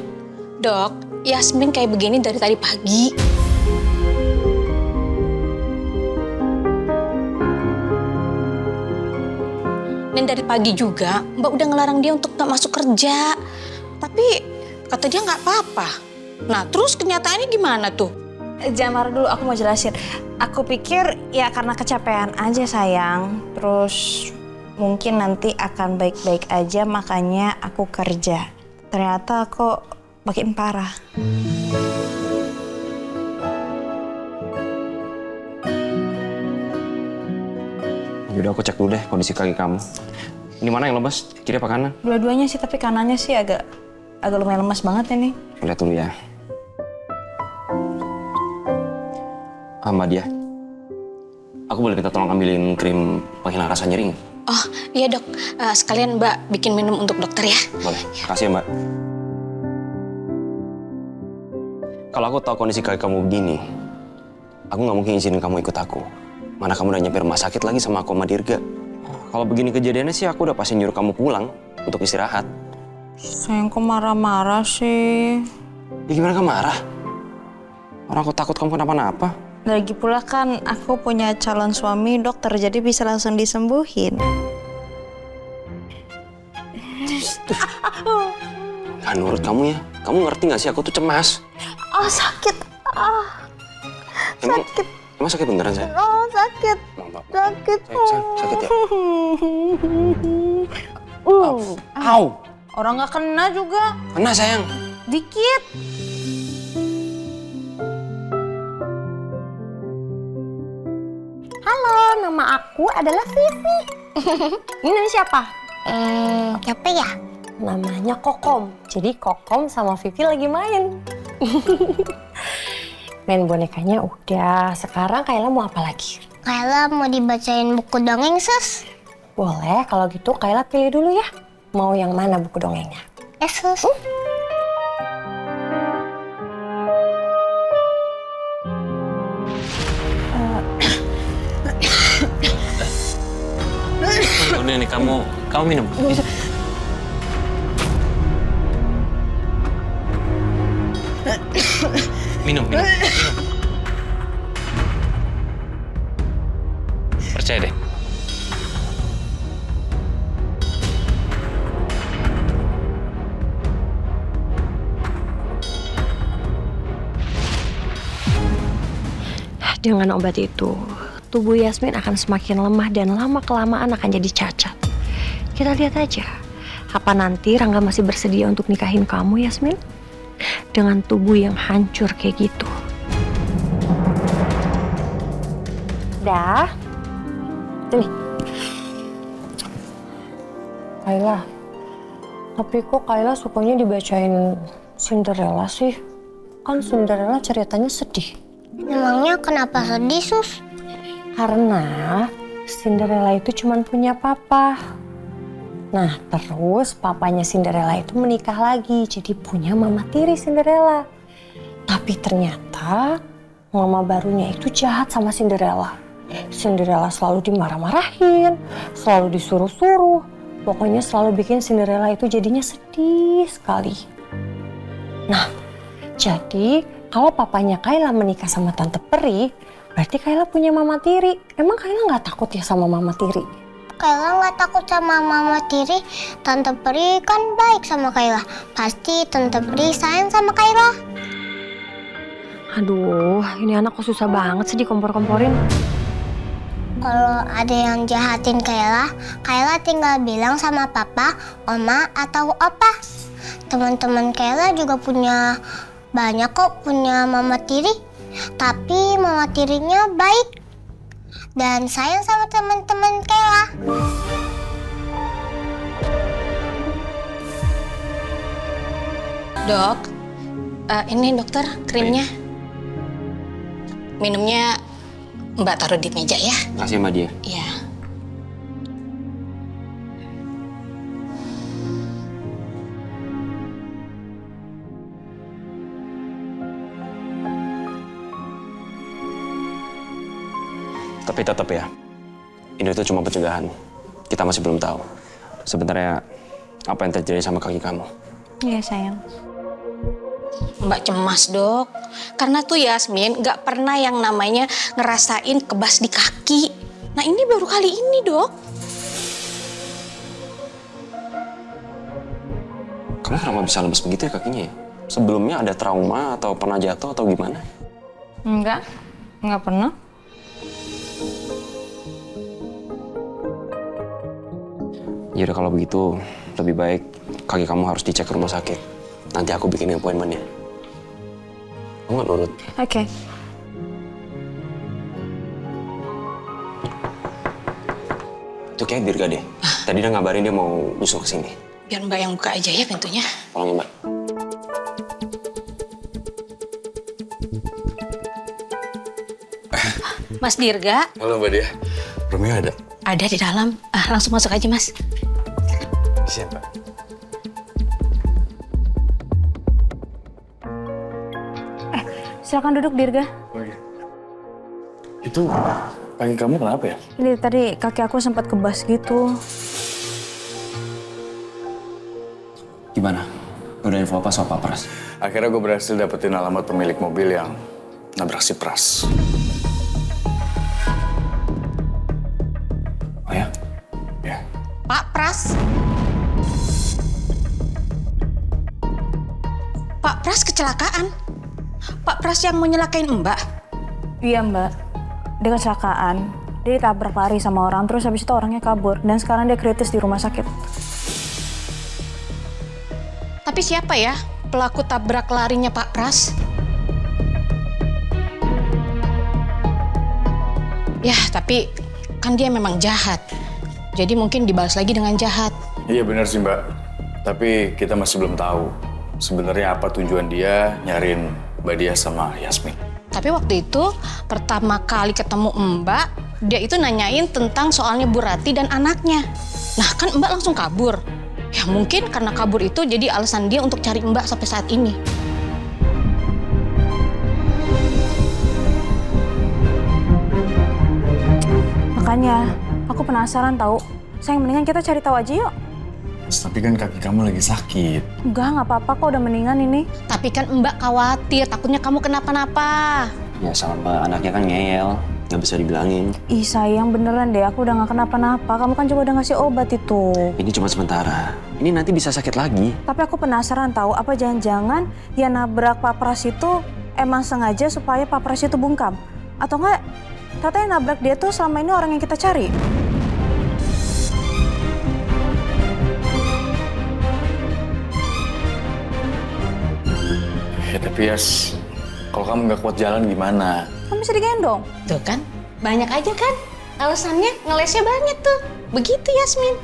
Dok, Yasmin kayak begini dari tadi pagi. Dan dari pagi juga Mbak udah ngelarang dia untuk gak masuk kerja. Tapi kata dia gak apa-apa. Nah terus kenyataannya gimana tuh?
Jangan marah dulu, aku mau jelasin. Aku pikir ya karena kecapean aja sayang. Terus mungkin nanti akan baik-baik aja makanya aku kerja. Ternyata kok makin parah.
Yaudah aku cek dulu deh kondisi kaki kamu. Ini mana yang lemas? Kiri apa kanan?
Dua-duanya sih, tapi kanannya sih agak lumayan lemas banget ini.
Lihat dulu ya. Mbak Dia, aku boleh minta tolong ambilin krim penghilang rasa nyeri nggak?
Oh iya dok, sekalian Mbak bikin minum untuk dokter ya.
Boleh, kasih ya Mbak. Kalau aku tahu kondisi kaki kamu begini, aku nggak mungkin izinin kamu ikut aku. Mana kamu udah nyampe rumah sakit lagi sama aku sama Dirga. Kalau begini kejadiannya sih aku udah pasti nyuruh kamu pulang untuk istirahat.
Sayang kok marah-marah sih?
Ya gimana kamu marah? Orang aku takut kamu kenapa-napa.
Lagi pula kan aku punya calon suami dokter, jadi bisa langsung disembuhin.
Gak nurut kamu ya. Kamu ngerti gak sih aku tuh cemas.
Oh sakit. Sakit.
Emang sakit beneran saya?
Oh sakit. Sakit.
Sakit ya?
Au. Orang nggak kena juga.
Kena sayang.
Dikit.
Halo, nama aku adalah Vivi. Ini namanya siapa?
Siapa ya?
Namanya Kokom. Jadi Kokom sama Vivi lagi main. Main bonekanya udah. Sekarang Kayla mau apa lagi?
Kayla mau dibacain buku dongeng, Sus.
Boleh, kalau gitu Kayla pilih dulu ya. Mau yang mana buku dongengnya?
Sus.
Udah nih, kamu minum. Minum. Percaya deh.
Dengan obat itu, tubuh Yasmin akan semakin lemah dan lama-kelamaan akan jadi cacat. Kita lihat aja, apa nanti Rangga masih bersedia untuk nikahin kamu, Yasmin? Dengan tubuh yang hancur kayak gitu. Dah. Nih. Kayla. Tapi kok Kayla sukanya dibacain Cinderella sih? Kan Cinderella ceritanya sedih.
Emangnya kenapa sedih, Sus?
Karena Cinderella itu cuma punya papa. Nah, terus papanya Cinderella itu menikah lagi, jadi punya mama tiri Cinderella. Tapi ternyata mama barunya itu jahat sama Cinderella. Cinderella selalu dimarah-marahin, selalu disuruh-suruh. Pokoknya selalu bikin Cinderella itu jadinya sedih sekali. Nah, jadi kalau papanya Kayla menikah sama Tante Peri, berarti Kayla punya mama tiri. Emang Kayla nggak takut ya sama mama tiri?
Kayla nggak takut sama mama tiri. Tante Peri kan baik sama Kayla. Pasti Tante Peri sayang sama Kayla.
Aduh, ini anak kok susah banget sih dikompor-komporin.
Kalau ada yang jahatin Kayla, Kayla tinggal bilang sama papa, oma, atau opa. Teman-teman Kayla juga punya banyak kok punya mama tiri. Tapi mama tirinya baik dan sayang sama teman-teman Kayla.
Dok, ini dokter krimnya. Minumnya Mbak taruh di meja ya.
Makasih Mbak Dia.
Iya.
Tapi tetap ya, ini tuh cuma pencegahan. Kita masih belum tahu sebenarnya apa yang terjadi sama kaki kamu.
Iya sayang.
Mbak cemas dok, karena tuh Yasmin gak pernah yang namanya ngerasain kebas di kaki. Nah ini baru kali ini dok.
Kamu kenapa bisa lemes begitu ya kakinya ya? Sebelumnya ada trauma atau pernah jatuh atau gimana?
Enggak pernah.
Ya udah kalau begitu, lebih baik kaki kamu harus dicek ke rumah sakit. Nanti aku bikin appointment-nya. Kamu nggak nurut?
Oke.
Itu kayak Dirga deh. Tadi dia ngabarin dia mau nyusul ke sini.
Biar Mbak yang buka aja ya pintunya.
Tolong ya Mbak.
Mas Dirga.
Halo Mbak Dia. Romeo ada?
Ada di dalam. Langsung masuk aja Mas.
Siap Mbak.
Silakan duduk Dirga.
Oh iya. Itu kaki kamu kenapa ya?
Ini tadi kaki aku sempat kebas gitu.
Gimana? Udah info apa soal Pak Pras?
Akhirnya gue berhasil dapetin alamat pemilik mobil yang nabrak si Pras.
Oh ya?
Ya.
Pak Pras. Pak Pras kecelakaan. Pak Pras yang mau nyelakain Mbak?
Iya Mbak, dia kecelakaan. Dia ditabrak lari sama orang, terus habis itu orangnya kabur. Dan sekarang dia kritis di rumah sakit.
Tapi siapa ya pelaku tabrak larinya Pak Pras? Ya, tapi kan dia memang jahat. Jadi mungkin dibalas lagi dengan jahat.
Iya benar sih Mbak. Tapi kita masih belum tahu sebenarnya apa tujuan dia nyariin Mbak Dia sama Yasmin.
Tapi waktu itu pertama kali ketemu Mbak, dia itu nanyain tentang soalnya Bu Rati dan anaknya. Nah kan Mbak langsung kabur. Ya mungkin karena kabur itu jadi alasan dia untuk cari Mbak sampai saat ini.
Makanya aku penasaran tahu. Sayang mendingan kita cari tahu aja yuk.
Tapi kan kaki kamu lagi sakit.
Enggak apa-apa kok udah mendingan ini.
Tapi kan Mbak khawatir, takutnya kamu kenapa-napa.
Ya sama anaknya kan ngeyel, nggak bisa dibilangin.
Ih sayang beneran deh, aku udah gak kenapa-napa. Kamu kan juga udah ngasih obat itu.
Ini cuma sementara. Ini nanti bisa sakit lagi.
Tapi aku penasaran tahu apa jangan-jangan yang nabrak Pak Pras itu emang sengaja supaya Pak Pras itu bungkam? Atau enggak, ternyata yang nabrak dia tuh selama ini orang yang kita cari.
Ya tapi Yas, kalau kamu nggak kuat jalan gimana?
Kamu bisa digendong.
Tuh kan, banyak aja kan alasannya, ngelesnya banyak tuh. Begitu Yasmin.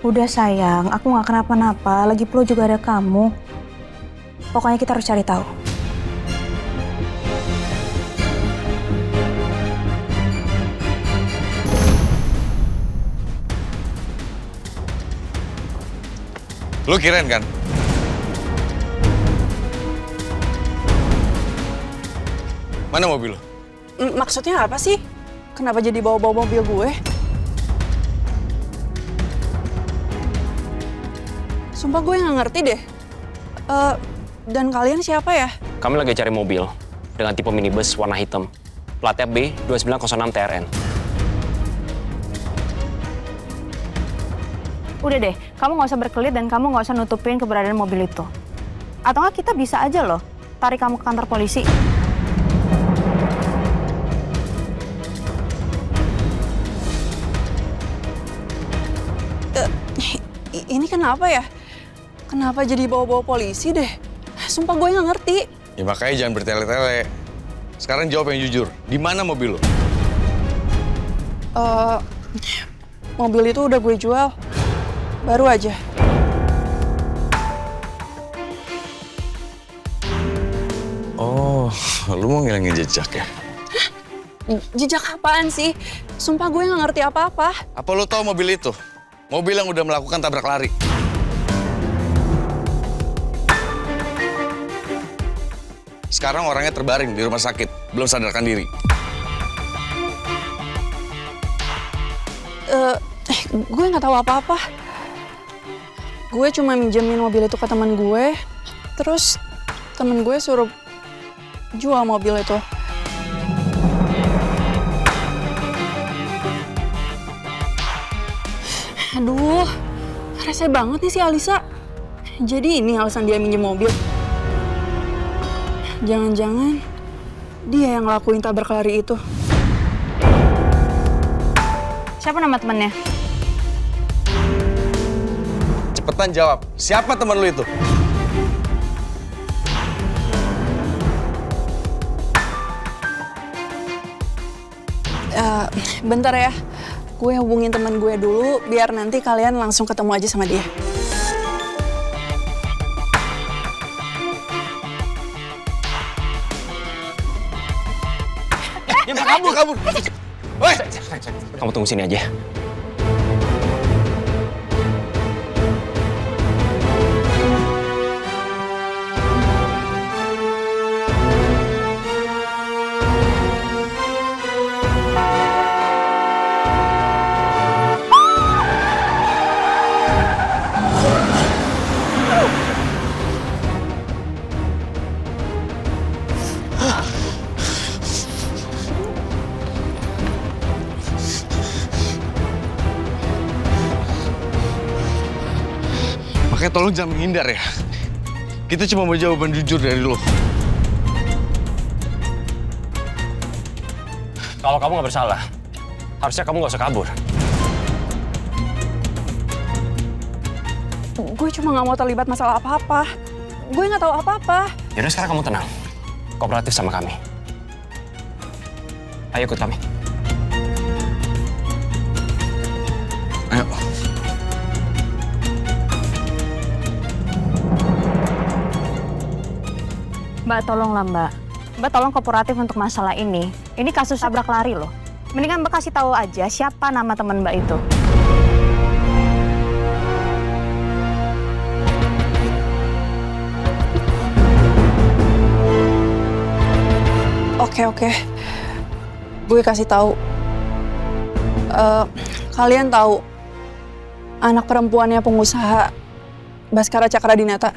Udah sayang, aku gak kenapa-napa. Lagi pula juga ada kamu. Pokoknya kita harus cari tahu.
Lu kirain kan? Mana mobil lu?
Maksudnya apa sih? Kenapa jadi bawa-bawa mobil gue? Sumpah gue nggak ngerti deh. Dan kalian siapa ya?
Kami lagi cari mobil dengan tipe minibus warna hitam. Platnya B2906 TRN.
Udah deh, kamu gak usah berkelit dan kamu gak usah nutupin keberadaan mobil itu. Atau nggak kita bisa aja loh tarik kamu ke kantor polisi.
Ini kenapa ya? Kenapa jadi bawa-bawa polisi deh? Sumpah gue nggak ngerti.
Ya makanya jangan bertele-tele. Sekarang jawab yang jujur. Di mana mobil lo?
Mobil itu udah gue jual. Baru aja.
Oh, lu mau ngilangin jejak ya?
Jejak apaan sih? Sumpah gue nggak ngerti apa-apa.
Apa lu tahu mobil itu? Mobil yang udah melakukan tabrak lari. Sekarang orangnya terbaring di rumah sakit, belum sadarkan diri.
Gue nggak tahu apa-apa. Gue cuma minjemin mobil itu ke teman gue, terus temen gue suruh jual mobil itu. Aduh, rese banget nih si Alisa. Jadi ini alasan dia minjem mobil. Jangan-jangan dia yang ngelakuin tabrak lari itu.
Siapa nama temennya?
Cepetan jawab, siapa teman lu itu?
Bentar ya, gue hubungin teman gue dulu biar nanti kalian langsung ketemu aja sama dia.
Kabur. Woi,
Kamu tunggu sini aja.
Makanya tolong jangan menghindar ya. Kita cuma mau jawaban jujur dari lo.
Kalau kamu nggak bersalah, harusnya kamu nggak usah kabur.
Gue cuma nggak mau terlibat masalah apa-apa. Gue nggak tahu apa-apa.
Yaudah sekarang kamu tenang, kooperatif sama kami. Ayo ikut kami.
Ayo.
Mbak, tolonglah Mbak. Mbak tolong kooperatif untuk masalah ini. Ini kasus tabrak lari loh. Mendingan Mbak kasih tahu aja siapa nama teman Mbak itu.
Oke. Gue kasih tahu. Kalian tahu anak perempuannya pengusaha Baskara Cakradinata?